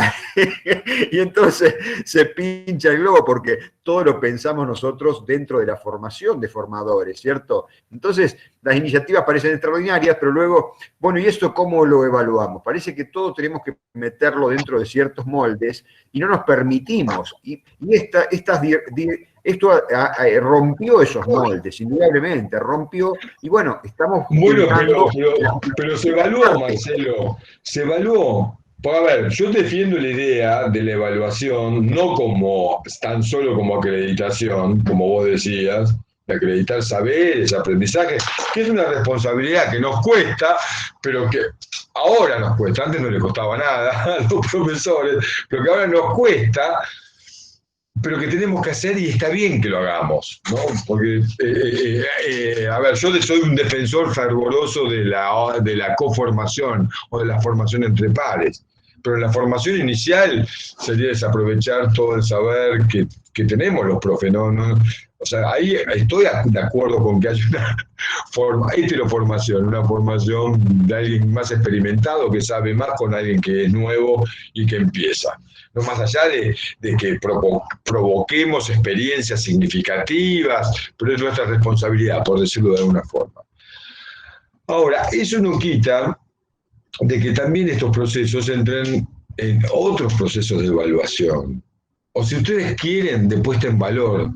Y entonces se pincha el globo porque todo lo pensamos nosotros dentro de la formación de formadores, ¿cierto? Entonces las iniciativas parecen extraordinarias, pero luego, bueno, ¿y esto cómo lo evaluamos? Parece que todo tenemos que meterlo dentro de ciertos moldes y no nos permitimos. Y esto rompió esos moldes, indudablemente, rompió, y bueno, estamos Bueno, generando... pero se evaluó, Marcelo, se evaluó. Pues, a ver, yo defiendo la idea de la evaluación no como tan solo como acreditación, como vos decías, de acreditar saberes, aprendizaje, que es una responsabilidad que nos cuesta, pero que ahora nos cuesta, antes no le costaba nada a los profesores, pero que ahora nos cuesta, pero que tenemos que hacer y está bien que lo hagamos, ¿no? Porque, a ver, yo soy un defensor fervoroso de la coformación o de la formación entre pares, pero en la formación inicial sería desaprovechar todo el saber que tenemos los profes, ¿no? O sea, ahí estoy de acuerdo con que haya una heteroformación, una formación de alguien más experimentado que sabe más con alguien que es nuevo y que empieza. No más allá de que provoquemos experiencias significativas, pero es nuestra responsabilidad, por decirlo de alguna forma. Ahora, eso no quita de que también estos procesos entren en otros procesos de evaluación. O si ustedes quieren, de puesta en valor,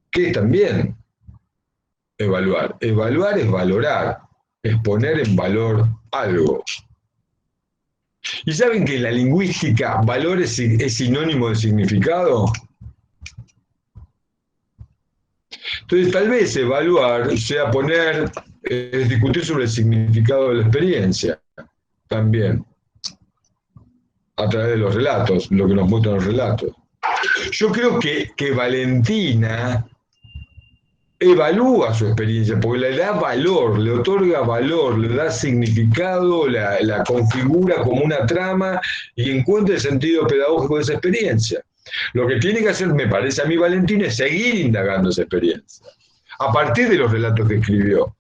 que también evaluar. Evaluar es valorar, es poner en valor algo. ¿Y saben que en la lingüística valor es sinónimo de significado? Entonces, tal vez evaluar sea poner, discutir sobre el significado de la experiencia, también, a través de los relatos, lo que nos muestran los relatos. Yo creo que Valentina evalúa su experiencia, porque le da valor, le otorga valor, le da significado, la configura como una trama y encuentra el sentido pedagógico de esa experiencia. Lo que tiene que hacer, me parece a mí, Valentina, es seguir indagando esa experiencia, a partir de los relatos que escribió.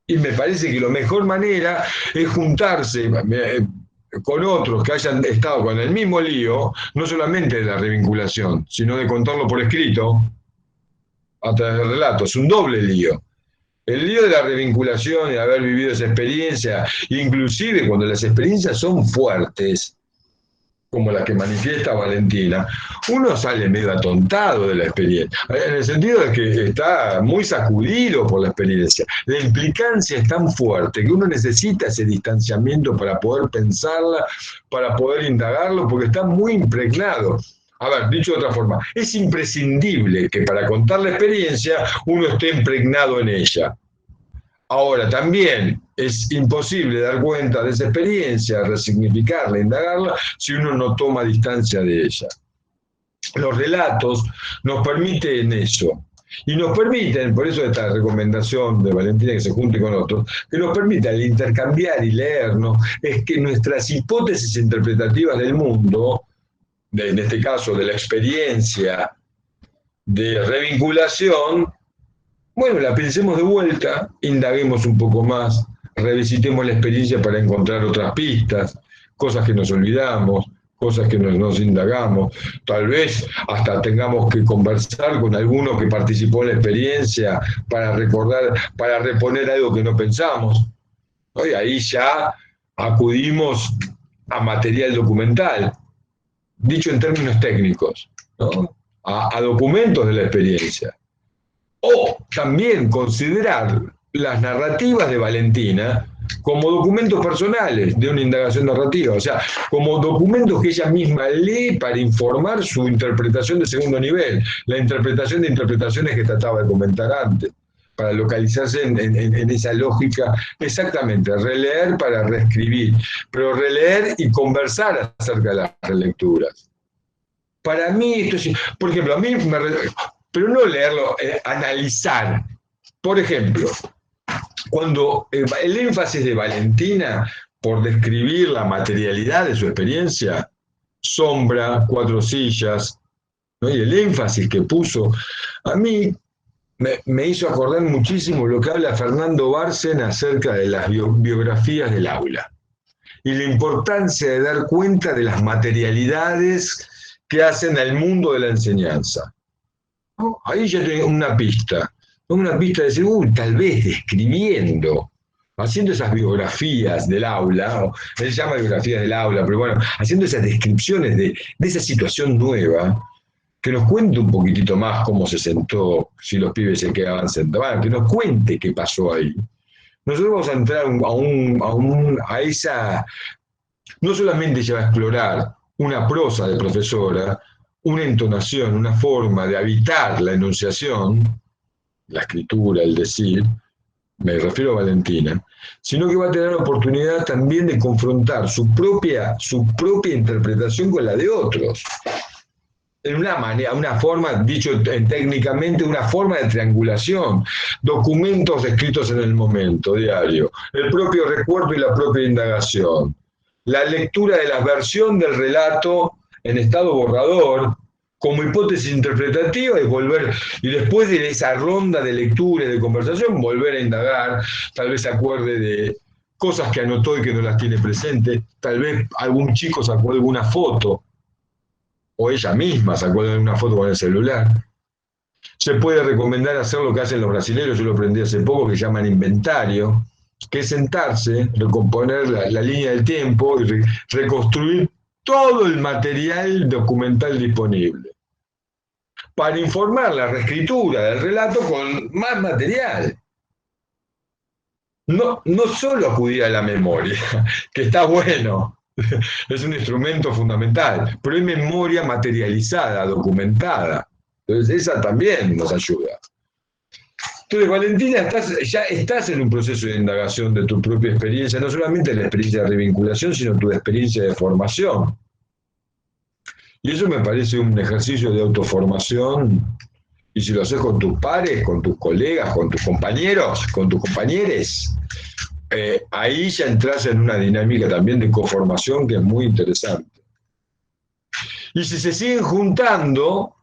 Y me parece que la mejor manera es juntarse con otros que hayan estado con el mismo lío, no solamente de la revinculación, sino de contarlo por escrito, a través del relato. Es un doble lío. El lío de la revinculación y de haber vivido esa experiencia, inclusive cuando las experiencias son fuertes, como la que manifiesta Valentina, uno sale medio atontado de la experiencia, en el sentido de que está muy sacudido por la experiencia. La implicancia es tan fuerte que uno necesita ese distanciamiento para poder pensarla, para poder indagarlo, porque está muy impregnado. A ver, dicho de otra forma, es imprescindible que para contar la experiencia uno esté impregnado en ella. Ahora, también es imposible dar cuenta de esa experiencia, resignificarla, indagarla, si uno no toma distancia de ella. Los relatos nos permiten eso. Y nos permiten, por eso esta recomendación de Valentina que se junte con otros, que nos permite al intercambiar y leernos, es que nuestras hipótesis interpretativas del mundo, en este caso de la experiencia de revinculación, bueno, la pensemos de vuelta, indaguemos un poco más, revisitemos la experiencia para encontrar otras pistas, cosas que nos olvidamos, cosas que nos indagamos. Tal vez hasta tengamos que conversar con alguno que participó en la experiencia para recordar, para reponer algo que no pensamos. Y ahí ya acudimos a material documental, dicho en términos técnicos, ¿no? A documentos de la experiencia. O también considerar las narrativas de Valentina como documentos personales de una indagación narrativa, o sea, como documentos que ella misma lee para informar su interpretación de segundo nivel, la interpretación de interpretaciones que trataba de comentar antes, para localizarse en esa lógica, exactamente, releer para reescribir, pero releer y conversar acerca de las relecturas. Para mí, esto es, por ejemplo, a mí pero no leerlo, analizar. Por ejemplo, cuando el énfasis de Valentina por describir la materialidad de su experiencia, sombra, 4 sillas, ¿no? Y el énfasis que puso, a mí me hizo acordar muchísimo lo que habla Fernando Bárcena acerca de las biografías del aula y la importancia de dar cuenta de las materialidades que hacen al mundo de la enseñanza. Ahí ya tengo una pista de decir, tal vez describiendo, haciendo esas biografías del aula, él se llama biografías del aula, pero bueno, haciendo esas descripciones de esa situación nueva, que nos cuente un poquitito más cómo se sentó, si los pibes se quedaban sentados, que nos cuente qué pasó ahí. Nosotros vamos a entrar a esa, no solamente ya va a explorar una prosa de profesora, una entonación, una forma de habitar la enunciación, la escritura, el decir, me refiero a Valentina, sino que va a tener la oportunidad también de confrontar su propia interpretación con la de otros. En una manera, una forma, dicho técnicamente, una forma de triangulación, documentos escritos en el momento, diario, el propio recuerdo y la propia indagación, la lectura de la versión del relato en estado borrador, como hipótesis interpretativa, y después de esa ronda de lectura y de conversación, volver a indagar, tal vez se acuerde de cosas que anotó y que no las tiene presentes, tal vez algún chico sacó alguna foto, o ella misma sacó alguna foto con el celular. Se puede recomendar hacer lo que hacen los brasileños, yo lo aprendí hace poco, que llaman inventario, que es sentarse, recomponer la línea del tiempo y reconstruir todo el material documental disponible. para informar la reescritura del relato con más material. No, no solo acudir a la memoria, que está bueno, es un instrumento fundamental, pero hay memoria materializada, documentada. Entonces, esa también nos ayuda. Entonces, Valentina, ya estás en un proceso de indagación de tu propia experiencia, no solamente la experiencia de revinculación, sino tu experiencia de formación. Y eso me parece un ejercicio de autoformación, y si lo haces con tus pares, con tus colegas, con tus compañeros, con tus compañeros, ahí ya entras en una dinámica también de coformación que es muy interesante. Y si se siguen juntando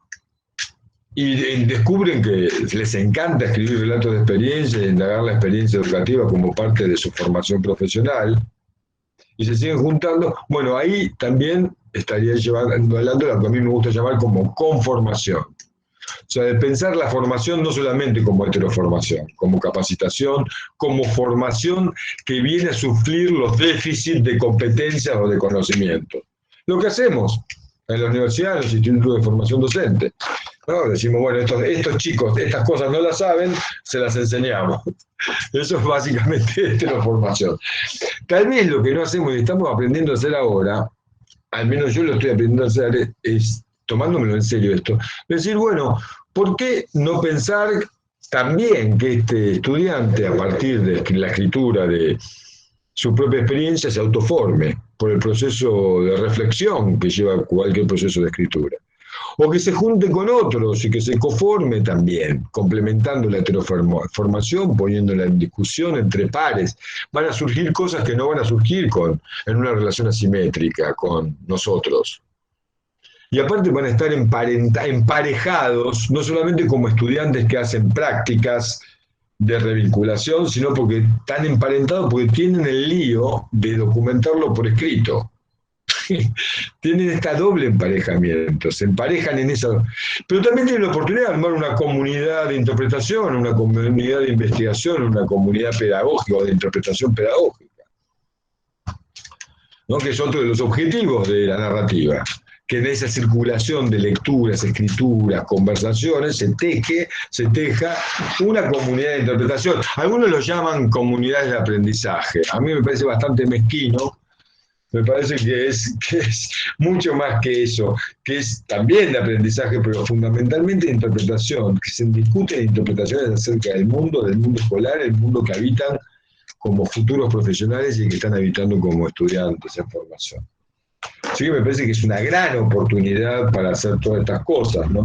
y descubren que les encanta escribir relatos de experiencia y indagar la experiencia educativa como parte de su formación profesional, y se siguen juntando, bueno, ahí también estaría llevando adelante lo que a mí me gusta llamar como conformación. O sea, de pensar la formación no solamente como heteroformación, como capacitación, como formación que viene a suplir los déficits de competencias o de conocimiento. Lo que hacemos en la universidad, en los institutos de formación docente, ¿no? Decimos, bueno, estos chicos, estas cosas no las saben, se las enseñamos. Eso es básicamente heteroformación. Tal vez lo que no hacemos y estamos aprendiendo a hacer ahora, al menos yo lo estoy aprendiendo a hacer, es tomándomelo en serio esto, decir, bueno, ¿por qué no pensar también que este estudiante, a partir de la escritura de su propia experiencia, se autoforme por el proceso de reflexión que lleva cualquier proceso de escritura? O que se junte con otros y que se conforme también, complementando la heteroformación, poniéndola en discusión entre pares. Van a surgir cosas que no van a surgir en una relación asimétrica con nosotros. Y aparte van a estar emparejados, no solamente como estudiantes que hacen prácticas de revinculación, sino porque están emparentados porque tienen el lío de documentarlo por escrito. Tienen esta doble emparejamiento, se emparejan en eso, pero también tienen la oportunidad de armar una comunidad de interpretación, una comunidad de investigación, una comunidad pedagógica o de interpretación pedagógica, ¿no? Que es otro de los objetivos de la narrativa, que en esa circulación de lecturas, escrituras, conversaciones, se teja una comunidad de interpretación. Algunos lo llaman comunidades de aprendizaje. A mí me parece bastante mezquino. Me parece que es mucho más que eso, que es también de aprendizaje, pero fundamentalmente de interpretación, que se discuten interpretaciones acerca del mundo escolar, el mundo que habitan como futuros profesionales y que están habitando como estudiantes en formación. Así que me parece que es una gran oportunidad para hacer todas estas cosas, ¿no?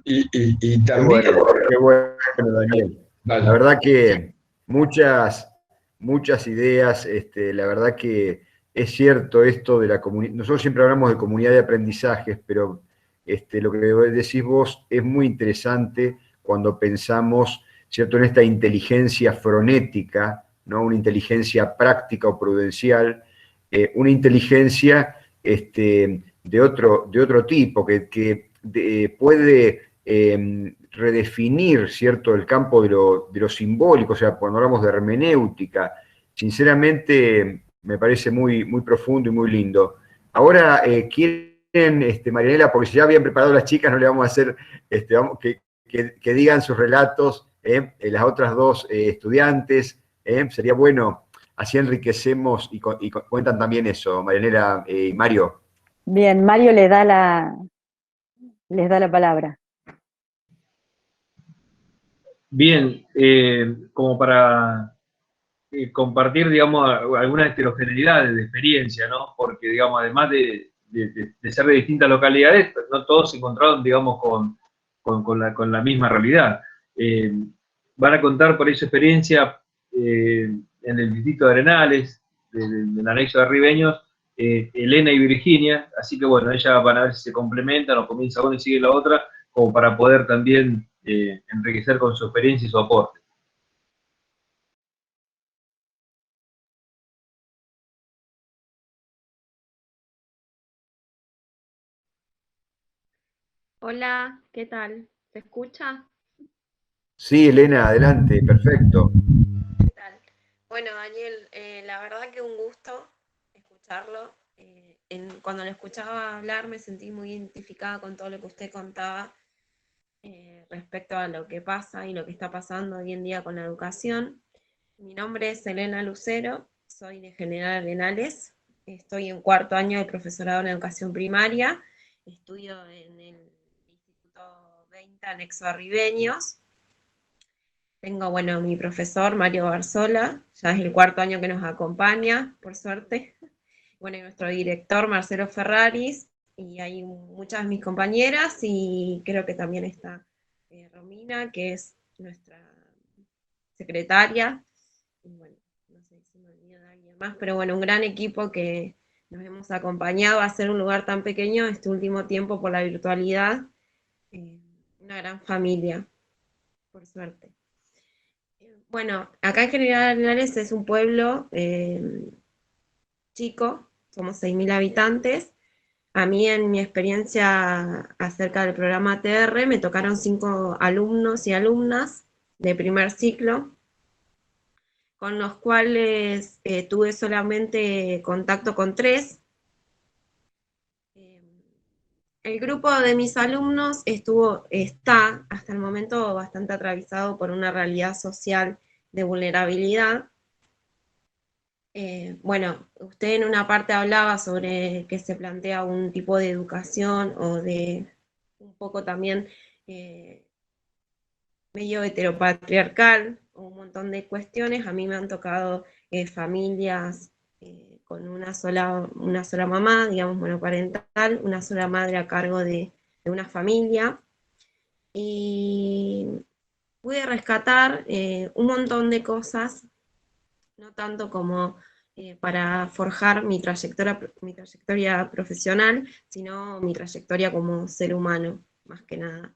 Y también... Qué bueno, Daniel. Vale. La verdad que muchas ideas, la verdad que es cierto esto de la comunidad. Nosotros siempre hablamos de comunidad de aprendizajes, pero lo que decís vos es muy interesante cuando pensamos, ¿cierto?, en esta inteligencia fonética, ¿no? Una inteligencia práctica o prudencial, una inteligencia de otro tipo, que puede redefinir, ¿cierto?, el campo de lo simbólico, o sea, cuando hablamos de hermenéutica, sinceramente me parece muy, muy profundo y muy lindo. Ahora, quieren, Marianela, porque si ya habían preparado las chicas, no le vamos a hacer que digan sus relatos, las otras dos estudiantes, sería bueno, así enriquecemos y cuentan también eso, Marianela y Mario. Bien, Mario les da la palabra. Bien, como para compartir, digamos, algunas heterogeneidades de experiencia, ¿no? Porque, digamos, además de ser de distintas localidades, pues no todos se encontraron, digamos, con la misma realidad. Van a contar por esa experiencia en el distrito de Arenales, del anexo de Ribeños, Elena y Virginia, así que bueno, ellas van a ver si se complementan o comienza una y sigue la otra, como para poder también enriquecer con su experiencia y su aporte. Hola, ¿qué tal? ¿Se escucha? Sí, Elena, adelante, perfecto. ¿Qué tal? Bueno, Daniel, la verdad que un gusto escucharlo. Cuando lo escuchaba hablar me sentí muy identificada con todo lo que usted contaba respecto a lo que pasa y lo que está pasando hoy en día con la educación. Mi nombre es Elena Lucero, soy de General Arenales, estoy en cuarto año de profesorado en educación primaria, estudio en el Instituto 20 anexo a Ribeños. Tengo, bueno, mi profesor Mario Barzola, ya es el cuarto año que nos acompaña, por suerte. Bueno, y nuestro director Marcelo Ferraris, y hay muchas de mis compañeras, y creo que también está Romina, que es nuestra secretaria. Y bueno, no sé si me olvido de alguien más, pero bueno, un gran equipo que nos hemos acompañado a hacer un lugar tan pequeño este último tiempo por la virtualidad. Una gran familia, por suerte. Bueno, acá en General Arenales es un pueblo chico, somos 6.000 habitantes. A mí, en mi experiencia acerca del programa TR, me tocaron 5 alumnos y alumnas de primer ciclo, con los cuales tuve solamente contacto con 3. El grupo de mis alumnos está hasta el momento bastante atravesado por una realidad social de vulnerabilidad. Bueno, usted en una parte hablaba sobre que se plantea un tipo de educación o de un poco también medio heteropatriarcal, o un montón de cuestiones. A mí me han tocado familias con una sola mamá, digamos monoparental, una sola madre a cargo de una familia, y pude rescatar un montón de cosas, no tanto como para forjar mi trayectoria profesional, sino mi trayectoria como ser humano, más que nada.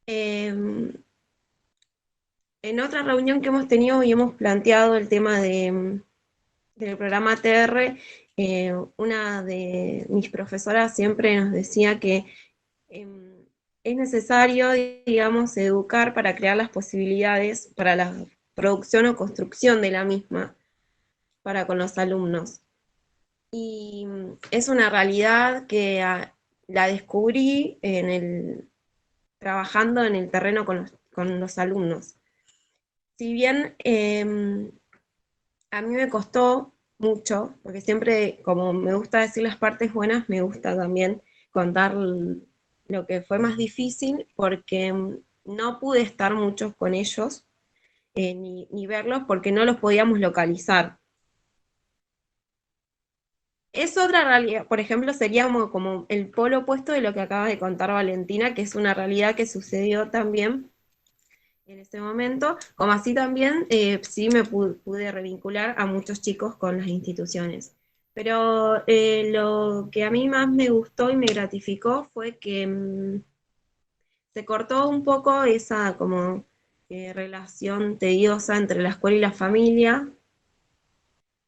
En otra reunión que hemos tenido y hemos planteado el tema del programa TR, una de mis profesoras siempre nos decía que es necesario, digamos, educar para crear las posibilidades para la producción o construcción de la misma para con los alumnos. Y es una realidad que la descubrí trabajando en el terreno con los alumnos. Si bien a mí me costó mucho, porque siempre, como me gusta decir las partes buenas, me gusta también contar lo que fue más difícil, porque no pude estar mucho con ellos, ni verlos, porque no los podíamos localizar. Es otra realidad, por ejemplo, sería como el polo opuesto de lo que acaba de contar Valentina, que es una realidad que sucedió también en ese momento, como así también sí me pude revincular a muchos chicos con las instituciones. Pero lo que a mí más me gustó y me gratificó fue que se cortó un poco esa como relación tediosa entre la escuela y la familia,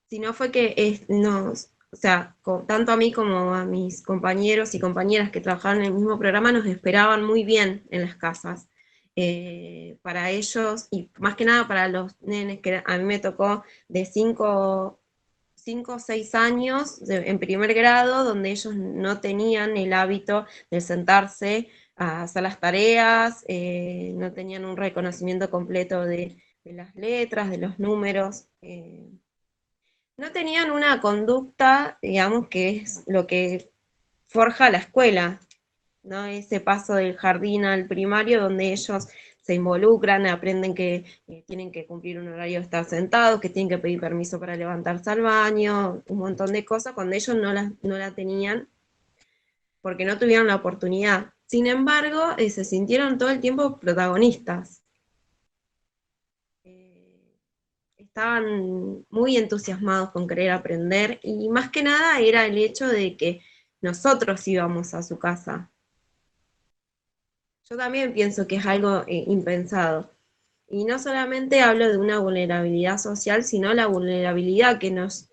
sino fue que o sea, tanto a mí como a mis compañeros y compañeras que trabajaban en el mismo programa nos esperaban muy bien en las casas. Para ellos, y más que nada para los nenes, que a mí me tocó de 5 o 6 años en primer grado, donde ellos no tenían el hábito de sentarse a hacer las tareas, no tenían un reconocimiento completo de las letras, de los números. No tenían una conducta, digamos, que es lo que forja la escuela, ¿no? Ese paso del jardín al primario, donde ellos se involucran, aprenden que tienen que cumplir un horario de estar sentados, que tienen que pedir permiso para levantarse al baño, un montón de cosas, cuando ellos no la tenían, porque no tuvieron la oportunidad. Sin embargo, se sintieron todo el tiempo protagonistas. Estaban muy entusiasmados con querer aprender, y más que nada era el hecho de que nosotros íbamos a su casa. Yo también pienso que es algo impensado. Y no solamente hablo de una vulnerabilidad social, sino la vulnerabilidad que nos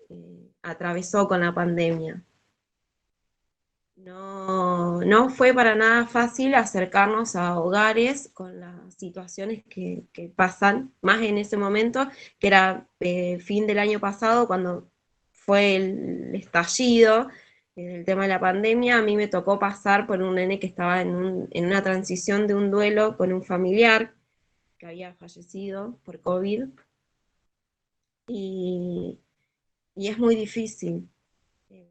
atravesó con la pandemia. No fue para nada fácil acercarnos a hogares con las situaciones que pasan, más en ese momento, que era fin del año pasado, cuando fue el estallido, en el tema de la pandemia, a mí me tocó pasar por un nene que estaba en una transición de un duelo con un familiar que había fallecido por COVID, y es muy difícil,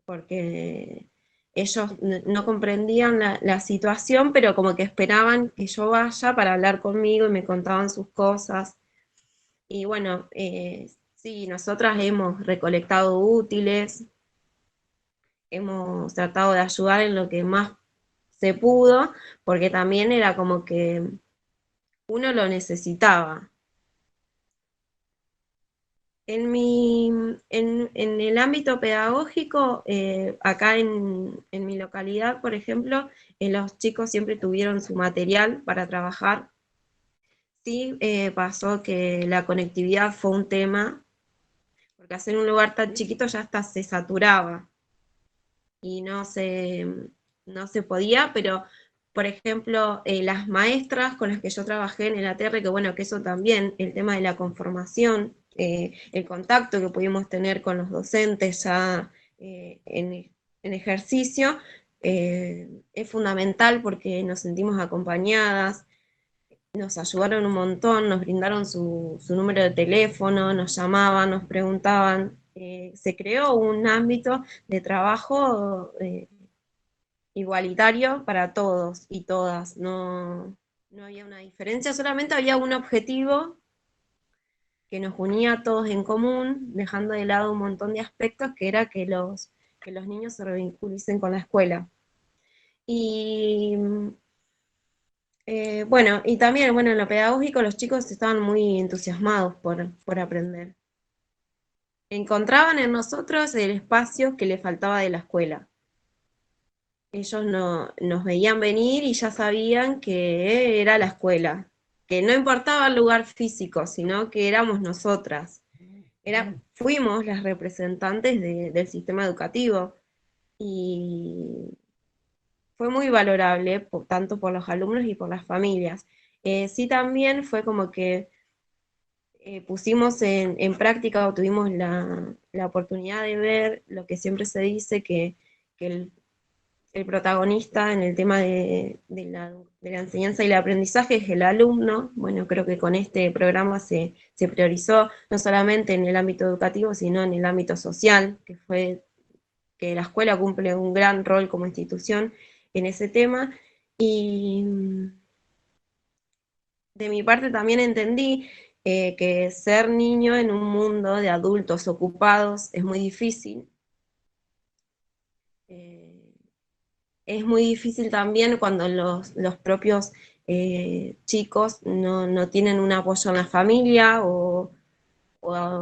porque ellos no comprendían la situación, pero como que esperaban que yo vaya para hablar conmigo y me contaban sus cosas. Y bueno, sí, nosotras hemos recolectado útiles, hemos tratado de ayudar en lo que más se pudo, porque también era como que uno lo necesitaba. En el ámbito pedagógico, acá en mi localidad, por ejemplo, los chicos siempre tuvieron su material para trabajar. Sí, pasó que la conectividad fue un tema, porque hacer un lugar tan chiquito ya hasta se saturaba y no se podía, pero por ejemplo, las maestras con las que yo trabajé en el ATR, que bueno, que eso también, el tema de la conformación, el contacto que pudimos tener con los docentes ya en ejercicio, es fundamental porque nos sentimos acompañadas, nos ayudaron un montón, nos brindaron su número de teléfono, nos llamaban, nos preguntaban. Se creó un ámbito de trabajo igualitario para todos y todas, no había una diferencia, solamente había un objetivo que nos unía a todos en común, dejando de lado un montón de aspectos, que era que los niños se revinculicen con la escuela. Y bueno, y también, bueno, en lo pedagógico los chicos estaban muy entusiasmados por aprender. Encontraban en nosotros el espacio que les faltaba de la escuela. Ellos nos veían venir y ya sabían que era la escuela, que no importaba el lugar físico, sino que éramos nosotras. Fuimos las representantes del sistema educativo, y fue muy valorable, tanto por los alumnos y por las familias. Sí, también fue como que pusimos en práctica, o tuvimos la oportunidad de ver lo que siempre se dice, que el protagonista en el tema de la enseñanza y el aprendizaje es el alumno. Bueno, creo que con este programa se priorizó no solamente en el ámbito educativo, sino en el ámbito social, que fue que la escuela cumple un gran rol como institución en ese tema. Y de mi parte también entendí que ser niño en un mundo de adultos ocupados es muy difícil. Es muy difícil también cuando los propios chicos no tienen un apoyo en la familia, o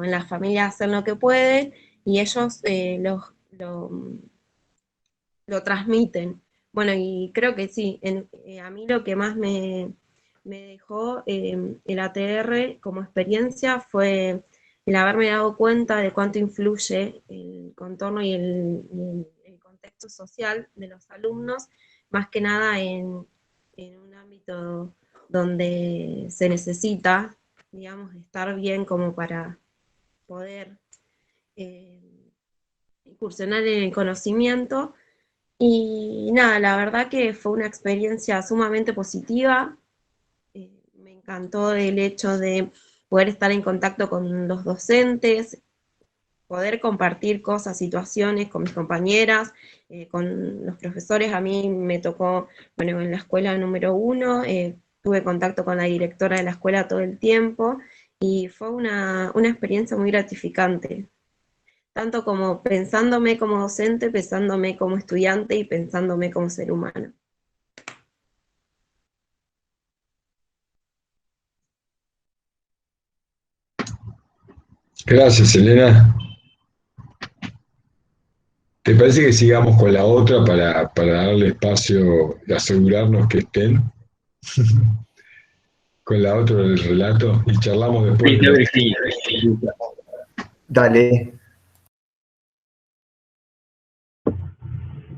en la familia hacen lo que pueden, y ellos lo transmiten. Bueno, y creo que sí, a mí lo que más me dejó el ATR como experiencia fue el haberme dado cuenta de cuánto influye el contorno y el contexto social de los alumnos, más que nada en un ámbito donde se necesita, digamos, estar bien como para poder incursionar en el conocimiento. Y nada, la verdad que fue una experiencia sumamente positiva. Me encantó el hecho de poder estar en contacto con los docentes, poder compartir cosas, situaciones con mis compañeras, con los profesores. A mí me tocó, bueno, en la escuela número 1, tuve contacto con la directora de la escuela todo el tiempo, y fue una experiencia muy gratificante, tanto como pensándome como docente, pensándome como estudiante y pensándome como ser humano. Gracias, Elena. ¿Te parece que sigamos con la otra para darle espacio y asegurarnos que estén? Con la otra del relato y charlamos después. Dale.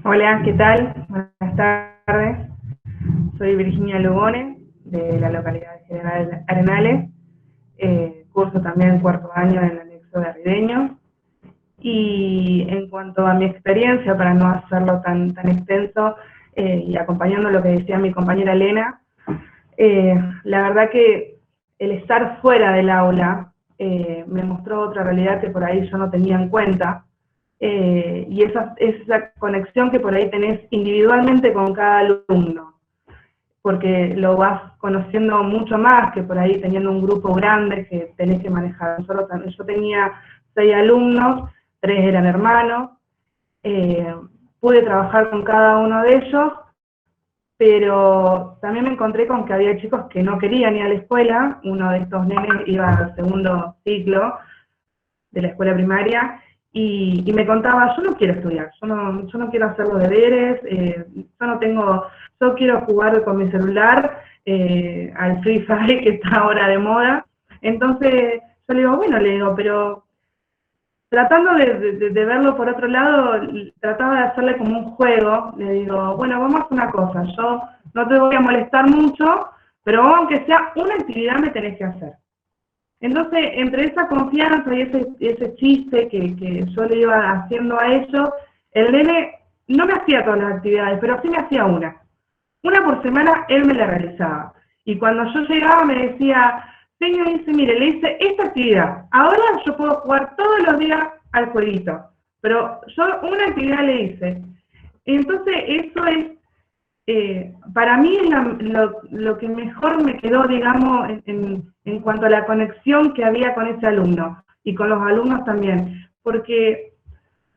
Hola, ¿qué tal? Buenas tardes. Soy Virginia Lugones, de la localidad de General Arenales. Curso también cuarto año en el anexo de Arribeños. Y en cuanto a mi experiencia, para no hacerlo tan extenso, y acompañando lo que decía mi compañera Elena, la verdad que el estar fuera del aula me mostró otra realidad que por ahí yo no tenía en cuenta, y esa conexión que por ahí tenés individualmente con cada alumno, porque lo vas conociendo mucho más que por ahí teniendo un grupo grande que tenés que manejar. Yo tenía 6 alumnos, 3 eran hermanos, pude trabajar con cada uno de ellos, pero también me encontré con que había chicos que no querían ir a la escuela. Uno de estos nenes iba al segundo ciclo de la escuela primaria, y me contaba, yo no quiero estudiar, yo no quiero hacer los deberes, yo quiero jugar con mi celular al Free Fire que está ahora de moda. Entonces yo le digo, bueno, pero tratando de verlo por otro lado, trataba de hacerle como un juego. Le digo, bueno, vamos a hacer una cosa, yo no te voy a molestar mucho, pero vos, aunque sea una actividad, me tenés que hacer. Entonces, entre esa confianza y ese chiste que yo le iba haciendo a ellos, el nene no me hacía todas las actividades, pero sí me hacía una. Una por semana él me la realizaba. Y cuando yo llegaba me decía, señor, dice, mire, le hice esta actividad. Ahora yo puedo jugar todos los días al jueguito, pero yo una actividad le hice. Entonces, eso es, para mí es lo que mejor me quedó, digamos, en cuanto a la conexión que había con ese alumno, y con los alumnos también, porque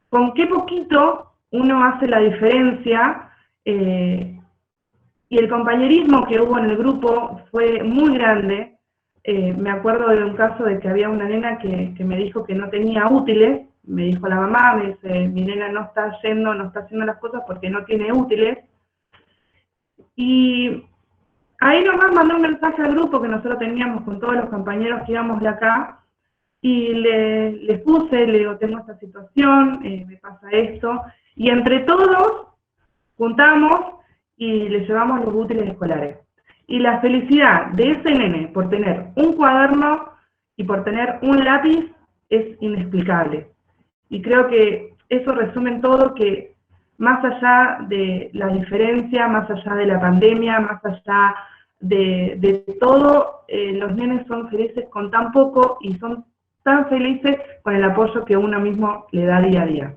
con qué poquito uno hace la diferencia, y el compañerismo que hubo en el grupo fue muy grande. Me acuerdo de un caso de que había una nena que me dijo que no tenía útiles. Me dijo la mamá, me dice, mi nena no está haciendo las cosas porque no tiene útiles. Y ahí nomás mandé un mensaje al grupo que nosotros teníamos con todos los compañeros que íbamos de acá, y les puse, le digo, tengo esta situación, me pasa esto, y entre todos juntamos y le llevamos los útiles escolares. Y la felicidad de ese nene por tener un cuaderno y por tener un lápiz es inexplicable. Y creo que eso resume todo, que más allá de la diferencia, más allá de la pandemia, más allá de todo, los nenes son felices con tan poco y son tan felices con el apoyo que uno mismo le da día a día.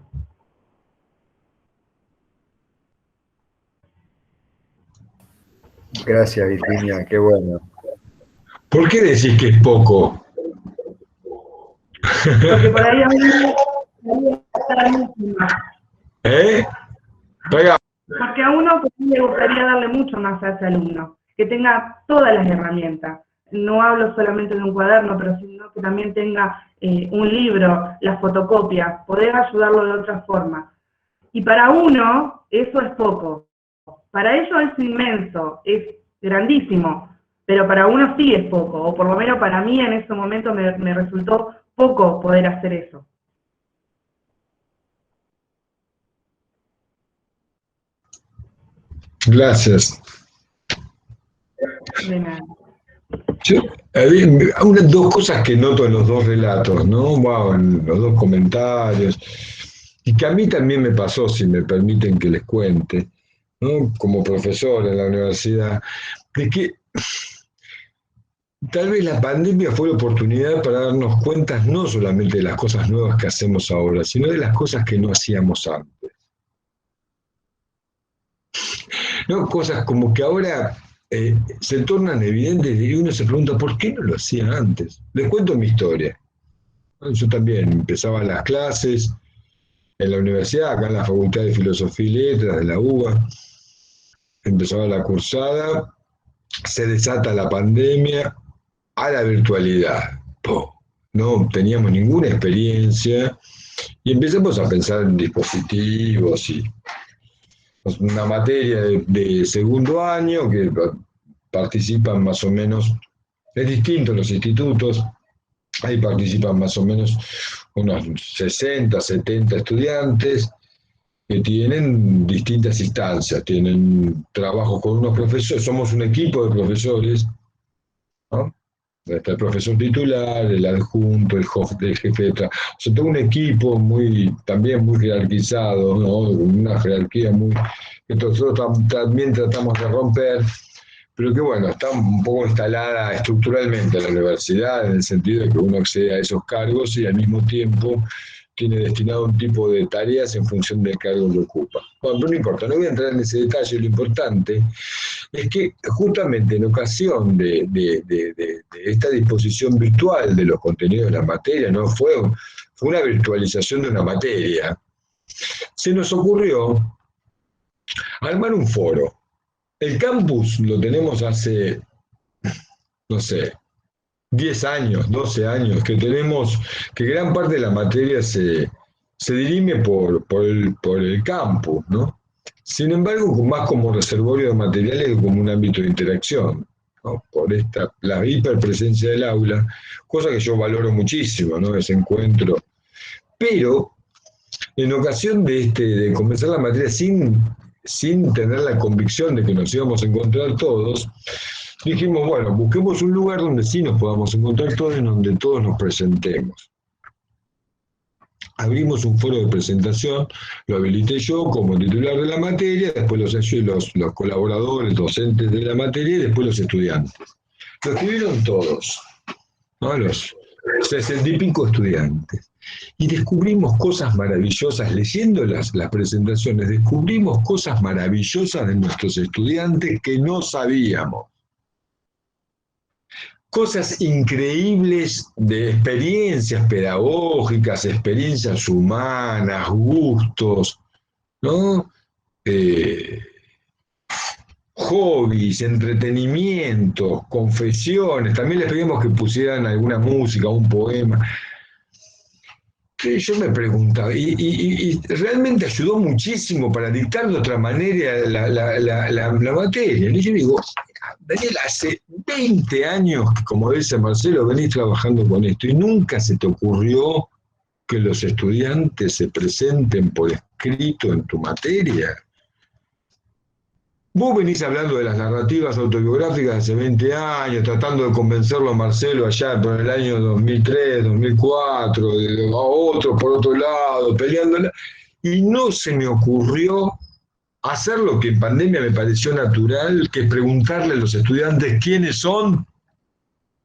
Gracias, Virginia, qué bueno. ¿Por qué decís que es poco? Porque por ahí a uno ¿Eh? Pega. porque a uno le gustaría darle mucho más a ese alumno, que tenga todas las herramientas. No hablo solamente de un cuaderno, pero sino que también tenga un libro, las fotocopias, poder ayudarlo de otra forma. Y para uno eso es poco. Para ellos es inmenso, es grandísimo, pero para uno sí es poco, o por lo menos para mí en ese momento me resultó poco poder hacer eso. Gracias. De nada. Dos cosas que noto en los dos relatos, ¿no? Wow, en los dos comentarios, y que a mí también me pasó, si me permiten que les cuente, ¿no? Como profesor en la universidad, de que tal vez la pandemia fue la oportunidad para darnos cuenta no solamente de las cosas nuevas que hacemos ahora, sino de las cosas que no hacíamos antes. ¿No? Cosas como que ahora se tornan evidentes y uno se pregunta, ¿por qué no lo hacía antes? Les cuento mi historia. Yo también empezaba las clases en la universidad, acá en la Facultad de Filosofía y Letras de la UBA. Empezaba la cursada, se desata la pandemia, a la virtualidad. No teníamos ninguna experiencia y empezamos a pensar en dispositivos y una materia de segundo año que participan más o menos, es distinto en los institutos, ahí participan más o menos unos 60, 70 estudiantes que tienen distintas instancias, tienen trabajo con unos profesores, somos un equipo de profesores, ¿no? Está el profesor titular, el adjunto, el jefe de trabajo. O sea, tengo un equipo también muy jerarquizado, ¿no? Una jerarquía que nosotros también tratamos de romper, pero que bueno, está un poco instalada estructuralmente en la universidad, en el sentido de que uno accede a esos cargos y al mismo tiempo tiene destinado un tipo de tareas en función del cargo que ocupa. Bueno, pero no importa, no voy a entrar en ese detalle, lo importante es que justamente en ocasión de esta disposición virtual de los contenidos de la materia, no fue una virtualización de una materia, se nos ocurrió armar un foro. El campus lo tenemos hace, no sé, 10 años, 12 años, que gran parte de la materia se dirime por el campus, ¿no? Sin embargo, más como reservorio de materiales que como un ámbito de interacción, ¿no? Por la hiperpresencia del aula, cosa que yo valoro muchísimo, ¿no? Ese encuentro. Pero, en ocasión de comenzar la materia sin tener la convicción de que nos íbamos a encontrar todos, dijimos, bueno, busquemos un lugar donde sí nos podamos encontrar todos y donde todos nos presentemos. Abrimos un foro de presentación, lo habilité yo como titular de la materia, después los colaboradores, docentes de la materia y después los estudiantes. Lo escribieron todos, ¿no? Los 60 y pico estudiantes. Y descubrimos cosas maravillosas, leyendo las presentaciones, descubrimos cosas maravillosas de nuestros estudiantes que no sabíamos. Cosas increíbles de experiencias pedagógicas, experiencias humanas, gustos, ¿no? Hobbies, entretenimientos, confesiones. También les pedimos que pusieran alguna música, un poema. Yo me preguntaba, y realmente ayudó muchísimo para dictar de otra manera la materia. Y yo digo, Daniel, hace 20 años que, como dice Marcelo, venís trabajando con esto y nunca se te ocurrió que los estudiantes se presenten por escrito en tu materia. Vos venís hablando de las narrativas autobiográficas hace 20 años, tratando de convencerlo a Marcelo allá por el año 2003, 2004, a otro por otro lado, peleándola, y no se me ocurrió hacer lo que en pandemia me pareció natural, que es preguntarle a los estudiantes quiénes son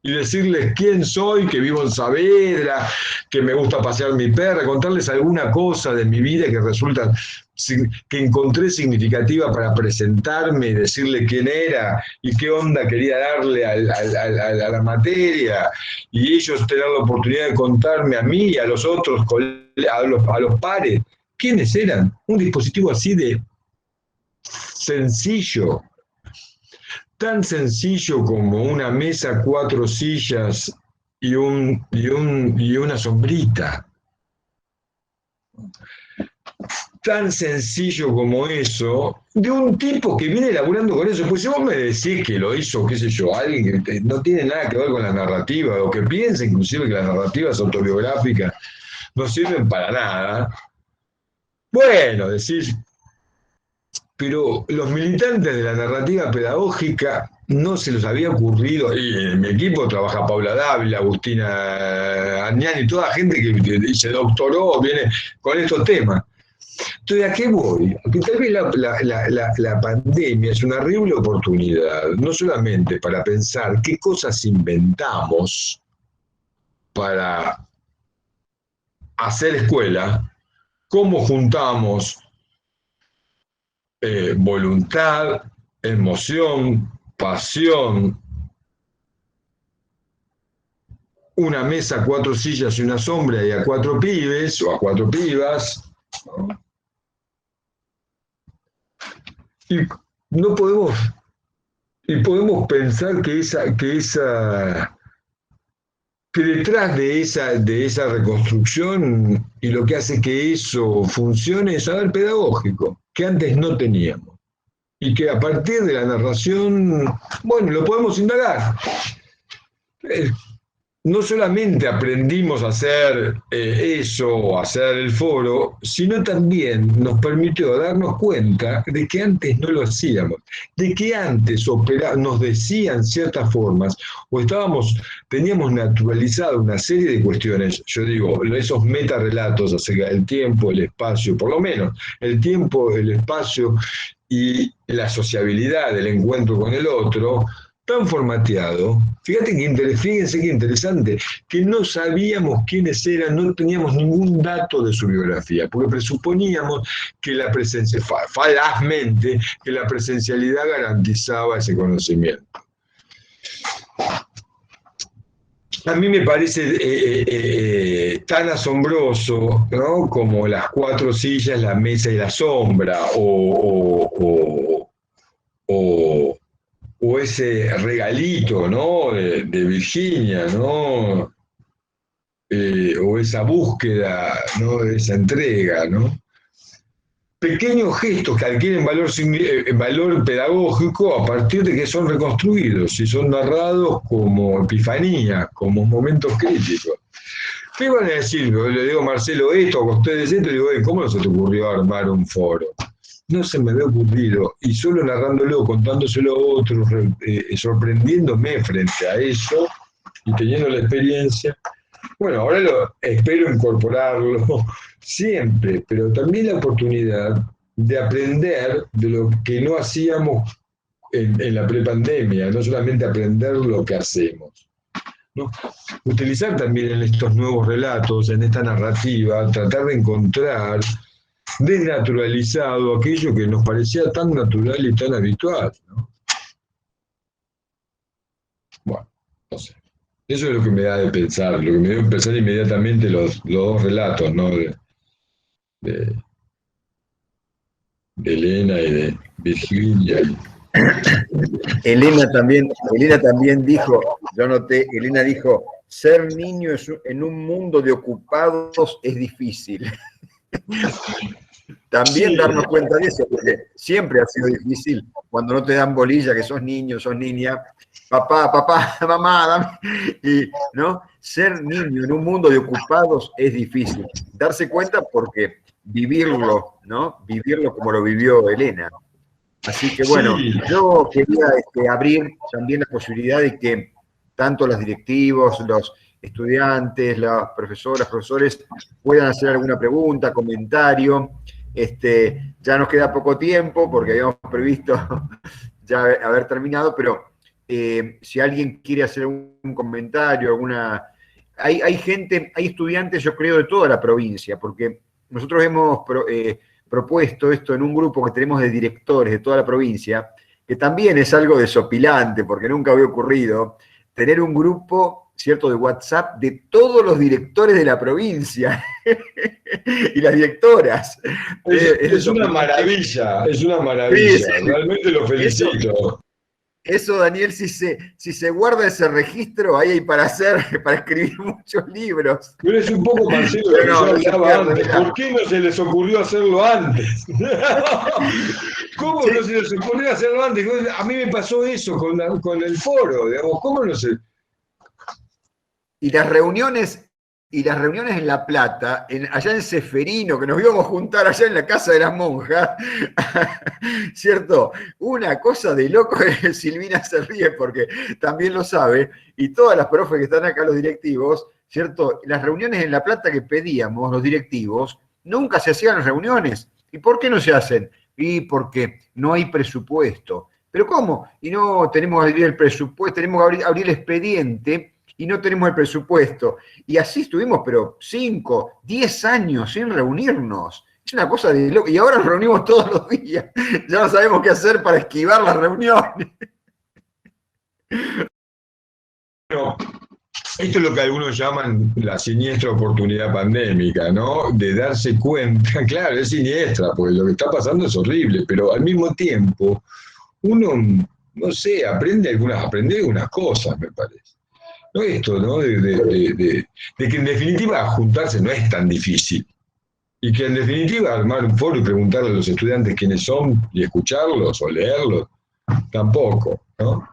y decirles quién soy, que vivo en Saavedra, que me gusta pasear mi perra, contarles alguna cosa de mi vida que encontré significativa para presentarme y decirle quién era y qué onda quería darle a la materia, y ellos tener la oportunidad de contarme a mí y a los otros, a los pares, quiénes eran. Un dispositivo así de sencillo, tan sencillo como una mesa, 4 sillas y una sombrita. Tan sencillo como eso, de un tipo que viene laburando con eso. Pues si vos me decís que lo hizo, qué sé yo, alguien que no tiene nada que ver con la narrativa, o que piensa inclusive que las narrativas autobiográficas no sirven para nada, bueno, decís, pero los militantes de la narrativa pedagógica no se les había ocurrido, y en mi equipo trabaja Paula Dávila, Agustina Agnani, toda gente que se doctoró, viene con estos temas. Entonces, ¿a qué voy? Porque tal vez la pandemia es una horrible oportunidad, no solamente para pensar qué cosas inventamos para hacer escuela, cómo juntamos voluntad, emoción, pasión, una mesa, 4 sillas y una sombra y a 4 pibes o a 4 pibas, ¿no? Y no podemos, y podemos pensar que detrás de esa reconstrucción, y lo que hace que eso funcione, es saber pedagógico, que antes no teníamos. Y que a partir de la narración, bueno, lo podemos indagar. no solamente aprendimos a hacer eso, a hacer el foro, sino también nos permitió darnos cuenta de que antes no lo hacíamos, de que antes nos decían ciertas formas, o teníamos naturalizado una serie de cuestiones, yo digo, esos metarrelatos acerca del tiempo, el espacio, por lo menos, el tiempo, el espacio y la sociabilidad del encuentro con el otro, tan formateado, fíjense qué interesante, que no sabíamos quiénes eran, no teníamos ningún dato de su biografía, porque presuponíamos que la presencia, falazmente, que la presencialidad garantizaba ese conocimiento. A mí me parece tan asombroso, ¿no?, como las 4 sillas, la mesa y la sombra, o ese regalito, ¿no?, de Virginia, ¿no?, o esa búsqueda, ¿no?, de esa entrega, ¿no? Pequeños gestos que adquieren valor pedagógico a partir de que son reconstruidos y son narrados como epifanías, como momentos críticos. ¿Qué van a decir? Le digo a Marcelo esto, a ustedes esto, y digo, ¿cómo no se te ocurrió armar un foro? No se me había ocurrido, y solo narrándolo, contándoselo a otros, sorprendiéndome frente a eso, y teniendo la experiencia, bueno, ahora espero incorporarlo siempre, pero también la oportunidad de aprender de lo que no hacíamos en la prepandemia, no solamente aprender lo que hacemos, ¿no? Utilizar también en estos nuevos relatos, en esta narrativa, tratar de encontrar desnaturalizado aquello que nos parecía tan natural y tan habitual, ¿no? Bueno, no sé. Eso es lo que me da de pensar, lo que me dio de pensar inmediatamente los 2 relatos, ¿no?, de Elena y de Virginia. Elena también dijo, yo noté, Elena dijo, ser niño en un mundo de ocupados es difícil. También sí, darnos cuenta de eso, porque siempre ha sido difícil cuando no te dan bolilla, que sos niño, sos niña, papá, mamá, dame, y ¿no? Ser niño en un mundo de ocupados es difícil. Darse cuenta porque vivirlo, ¿no? Vivirlo como lo vivió Elena. Así que bueno, sí, yo quería abrir también la posibilidad de que tanto los directivos, los estudiantes, las profesoras, profesores puedan hacer alguna pregunta, comentario. Ya nos queda poco tiempo porque habíamos previsto ya haber terminado, pero si alguien quiere hacer un comentario, alguna... Hay gente, hay estudiantes, yo creo, de toda la provincia, porque nosotros hemos propuesto esto en un grupo que tenemos de directores de toda la provincia, que también es algo desopilante, porque nunca había ocurrido, tener un grupo, ¿cierto?, de WhatsApp de todos los directores de la provincia y las directoras. Es una maravilla, es una maravilla, sí, realmente lo felicito. Eso, Daniel, si se guarda ese registro, ahí hay para escribir muchos libros. Pero es un poco Marcelo lo que yo hablaba antes. ¿Por qué no se les ocurrió hacerlo antes? ¿Cómo no se les ocurrió hacerlo antes? A mí me pasó eso con el foro, digamos. ¿Cómo no se...? Y las reuniones en La Plata, allá en Ceferino, que nos íbamos a juntar allá en la casa de las monjas, ¿cierto? Una cosa de loco, Silvina se ríe porque también lo sabe, y todas las profes que están acá, los directivos, ¿cierto? Las reuniones en La Plata que pedíamos, los directivos, nunca se hacían las reuniones. ¿Y por qué no se hacen? Y porque no hay presupuesto. ¿Pero cómo? Y no tenemos que abrir el presupuesto, tenemos que abrir el expediente, y no tenemos el presupuesto. Y así estuvimos, pero 5, 10 años sin reunirnos. Es una cosa de loco. Y ahora nos reunimos todos los días. Ya no sabemos qué hacer para esquivar las reuniones. Bueno, esto es lo que algunos llaman la siniestra oportunidad pandémica, ¿no? De darse cuenta, claro, es siniestra, porque lo que está pasando es horrible, pero al mismo tiempo, uno, no sé, aprende algunas cosas, me parece. ¿No? Esto, ¿no? De que en definitiva juntarse no es tan difícil. Y que en definitiva armar un foro y preguntarle a los estudiantes quiénes son y escucharlos o leerlos, tampoco, ¿no?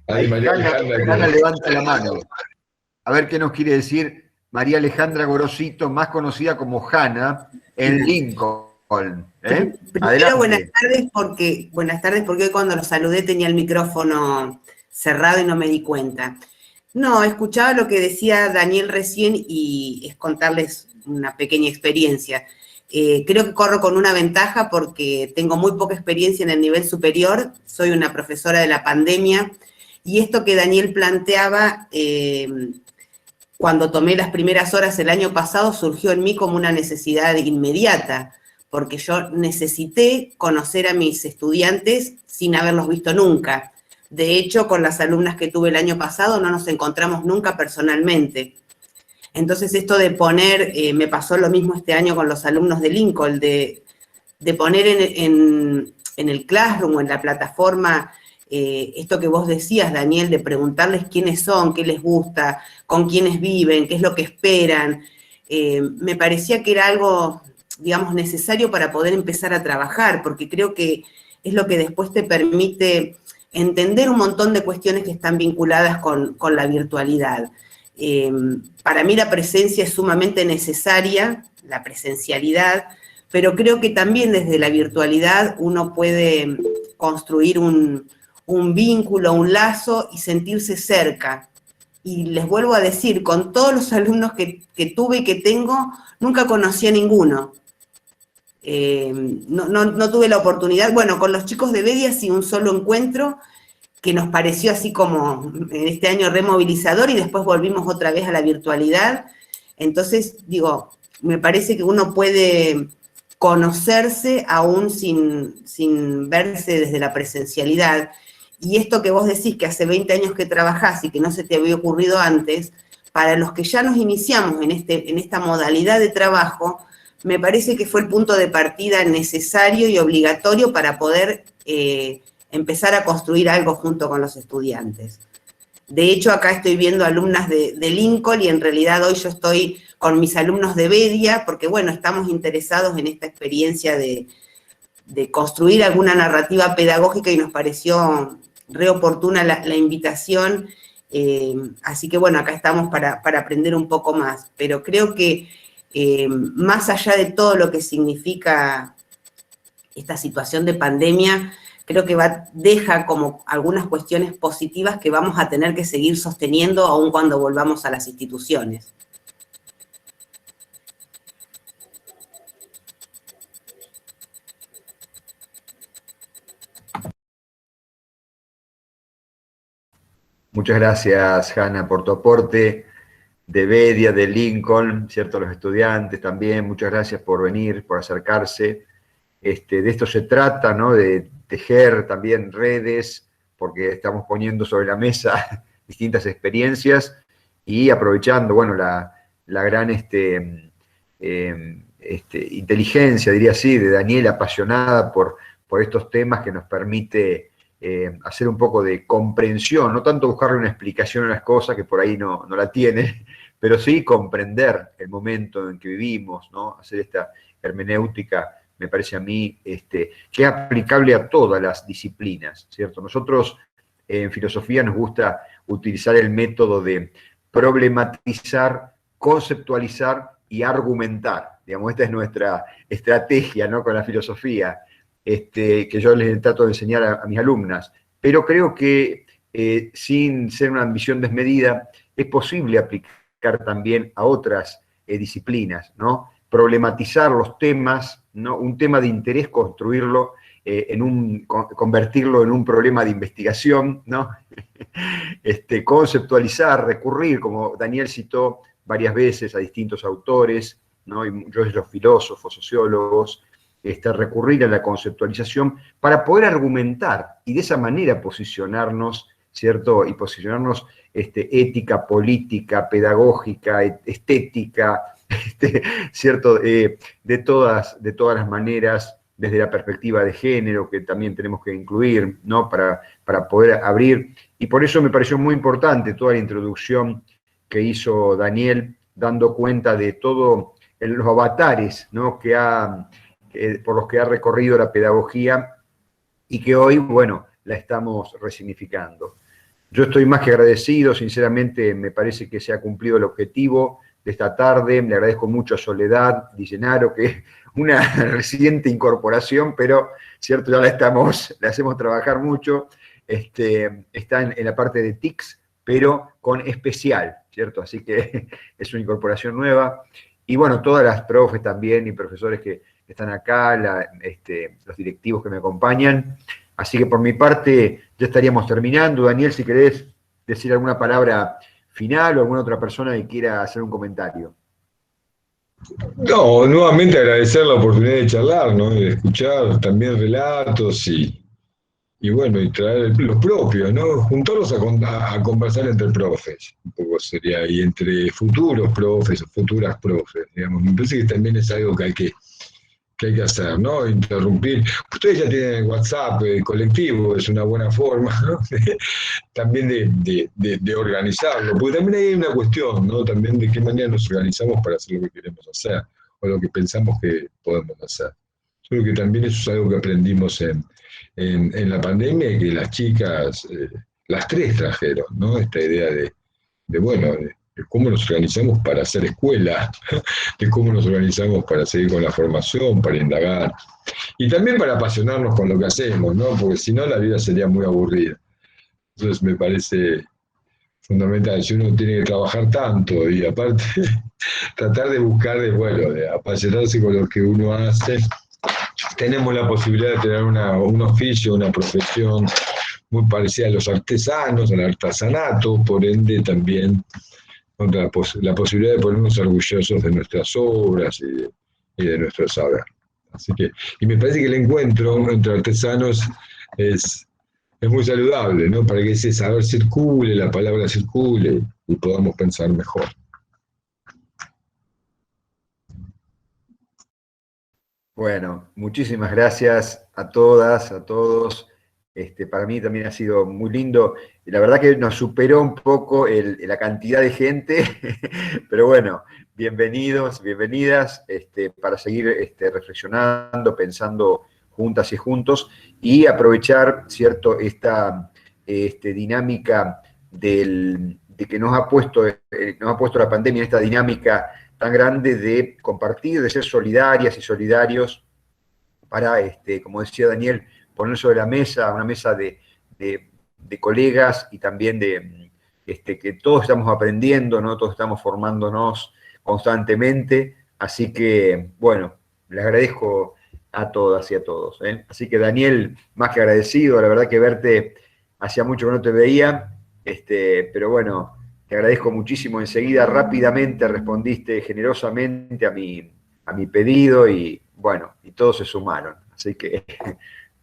Ahí María Alejandra. Hanna levanta la mano. A ver qué nos quiere decir María Alejandra Gorosito, más conocida como Hanna, en Lincoln. Primero, buenas tardes, porque hoy cuando lo saludé tenía el micrófono cerrado y no me di cuenta. No, escuchaba lo que decía Daniel recién y es contarles una pequeña experiencia. Creo que corro con una ventaja porque tengo muy poca experiencia en el nivel superior, soy una profesora de la pandemia, y esto que Daniel planteaba, cuando tomé las primeras horas el año pasado, surgió en mí como una necesidad inmediata, porque yo necesité conocer a mis estudiantes sin haberlos visto nunca. De hecho, con las alumnas que tuve el año pasado no nos encontramos nunca personalmente. Entonces esto de poner, me pasó lo mismo este año con los alumnos de Lincoln, de poner en el Classroom o en la plataforma esto que vos decías, Daniel, de preguntarles quiénes son, qué les gusta, con quiénes viven, qué es lo que esperan. Me parecía que era algo, digamos, necesario para poder empezar a trabajar, porque creo que es lo que después te permite entender un montón de cuestiones que están vinculadas con la virtualidad. Para mí la presencia es sumamente necesaria, la presencialidad, pero creo que también desde la virtualidad uno puede construir un vínculo, un lazo y sentirse cerca. Y les vuelvo a decir, con todos los alumnos que tuve y que tengo, nunca conocí a ninguno. No tuve la oportunidad, bueno, con los chicos de Bedia sí un solo encuentro, que nos pareció así como en este año removilizador y después volvimos otra vez a la virtualidad. Entonces, digo, me parece que uno puede conocerse aún sin verse desde la presencialidad. Y esto que vos decís que hace 20 años que trabajás y que no se te había ocurrido antes, para los que ya nos iniciamos en esta modalidad de trabajo, me parece que fue el punto de partida necesario y obligatorio para poder empezar a construir algo junto con los estudiantes. De hecho, acá estoy viendo alumnas de Lincoln y en realidad hoy yo estoy con mis alumnos de Bedia, porque bueno, estamos interesados en esta experiencia de construir alguna narrativa pedagógica y nos pareció re oportuna la invitación, así que bueno, acá estamos para aprender un poco más, pero creo que más allá de todo lo que significa esta situación de pandemia, creo que deja como algunas cuestiones positivas que vamos a tener que seguir sosteniendo aun cuando volvamos a las instituciones. Muchas gracias, Hanna, por tu aporte de Bedia, de Lincoln, ¿cierto? Los estudiantes también, muchas gracias por venir, por acercarse. De esto se trata, ¿no? De tejer también redes, porque estamos poniendo sobre la mesa distintas experiencias y aprovechando, bueno, la gran inteligencia, diría así, de Daniel, apasionada por estos temas que nos permite hacer un poco de comprensión, no tanto buscarle una explicación a las cosas, que por ahí no la tiene, pero sí comprender el momento en que vivimos, ¿no? Hacer esta hermenéutica, me parece a mí, que es aplicable a todas las disciplinas, ¿cierto? Nosotros en filosofía nos gusta utilizar el método de problematizar, conceptualizar y argumentar. Digamos, esta es nuestra estrategia, ¿no? Con la filosofía, que yo les trato de enseñar a mis alumnas. Pero creo que sin ser una ambición desmedida, es posible aplicar también a otras disciplinas, ¿no? Problematizar los temas, ¿no? Un tema de interés, construirlo, convertirlo en un problema de investigación, ¿no? Conceptualizar, recurrir, como Daniel citó varias veces, a distintos autores, ¿no? Y yo los filósofos, sociólogos, recurrir a la conceptualización para poder argumentar y de esa manera posicionarnos, ¿cierto? Y posicionarnos ética, política, pedagógica, estética, ¿cierto? De todas las maneras, desde la perspectiva de género, que también tenemos que incluir, ¿no? Para poder abrir. Y por eso me pareció muy importante toda la introducción que hizo Daniel, dando cuenta de todos los avatares, ¿no? Por los que ha recorrido la pedagogía y que hoy, bueno, la estamos resignificando. yo estoy más que agradecido, sinceramente me parece que se ha cumplido el objetivo de esta tarde. Le agradezco mucho a Soledad Di Gennaro, que es una reciente incorporación, pero cierto, ya la hacemos trabajar mucho. Está en la parte de TICS, pero con especial, ¿cierto? Así que es una incorporación nueva. Y bueno, todas las profes también y profesores que están acá, los directivos que me acompañan. Así que por mi parte ya estaríamos terminando. Daniel, si querés decir alguna palabra final o alguna otra persona que quiera hacer un comentario. No, nuevamente agradecer la oportunidad de charlar, ¿no? De escuchar también relatos y bueno, y traer los propios, ¿no? Juntarlos a conversar entre profes, un poco sería, y entre futuros profes o futuras profes, digamos. Me parece que también es algo que hay que hacer, ¿no? Interrumpir. Ustedes ya tienen WhatsApp colectivo, es una buena forma, ¿no? También de organizarlo, porque también hay una cuestión, ¿no? También de qué manera nos organizamos para hacer lo que queremos hacer, o lo que pensamos que podemos hacer. Yo creo que también eso es algo que aprendimos en la pandemia, y que las chicas, las tres trajeron, ¿no? Esta idea de cómo nos organizamos para hacer escuela, de cómo nos organizamos para seguir con la formación, para indagar, y también para apasionarnos con lo que hacemos, ¿no? Porque si no la vida sería muy aburrida. Entonces me parece fundamental, si uno tiene que trabajar tanto y aparte tratar de buscar, de apasionarse con lo que uno hace, tenemos la posibilidad de tener un oficio, una profesión muy parecida a los artesanos, al artesanato, por ende también la posibilidad de ponernos orgullosos de nuestras obras y de nuestro saber. Así que, y me parece que el encuentro entre artesanos es muy saludable, ¿no? Para que ese saber circule, la palabra circule y podamos pensar mejor. Bueno, muchísimas gracias a todas, a todos. Para mí también ha sido muy lindo. La verdad que nos superó un poco la cantidad de gente, pero bueno, bienvenidos, bienvenidas, para seguir reflexionando, pensando juntas y juntos, y aprovechar, ¿cierto?, esta dinámica de que nos ha puesto la pandemia, esta dinámica tan grande de compartir, de ser solidarias y solidarios para, como decía Daniel, poner sobre la mesa, una mesa de colegas y también que todos estamos aprendiendo, ¿no? Todos estamos formándonos constantemente. Así que, bueno, les agradezco a todas y a todos, ¿eh? Así que Daniel, más que agradecido, la verdad que verte hacía mucho que no te veía, pero bueno, te agradezco muchísimo. Enseguida, rápidamente respondiste generosamente a mi pedido y bueno, y todos se sumaron. Así que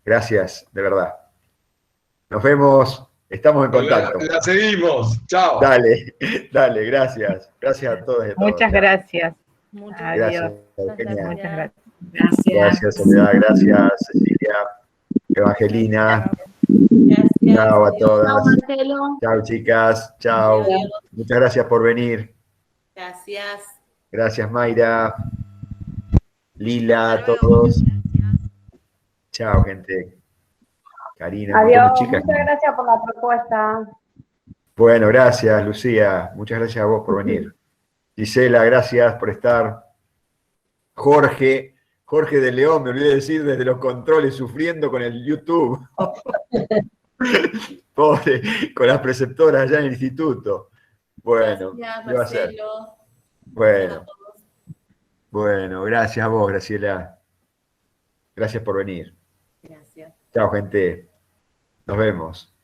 gracias, de verdad. Nos vemos, estamos en contacto. La seguimos, chao. Dale, gracias. Gracias a todos y a todas. Muchas gracias. Gracias, Eugenia. Muchas gracias. Gracias. Gracias, Soledad, gracias, Cecilia, Evangelina. Gracias. Chao a todas. Chao, Marcelo. Chao, chicas. Chao. Adiós. Muchas gracias por venir. Gracias. Gracias, Mayra. Lila, a todos. Chao, gente. Karina, un montón de Adiós, chicas. muchas gracias por la propuesta. Bueno, gracias, Lucía. Muchas gracias a vos por venir. Gisela, gracias por estar. Jorge de León, me olvidé de decir, desde los controles, sufriendo con el YouTube. Pobre, con las preceptoras allá en el instituto. Bueno, Gracias, ¿qué va a hacer? Marcelo. Bueno, gracias a vos, Graciela. Gracias por venir. Gracias. Chao, gente. Nos vemos.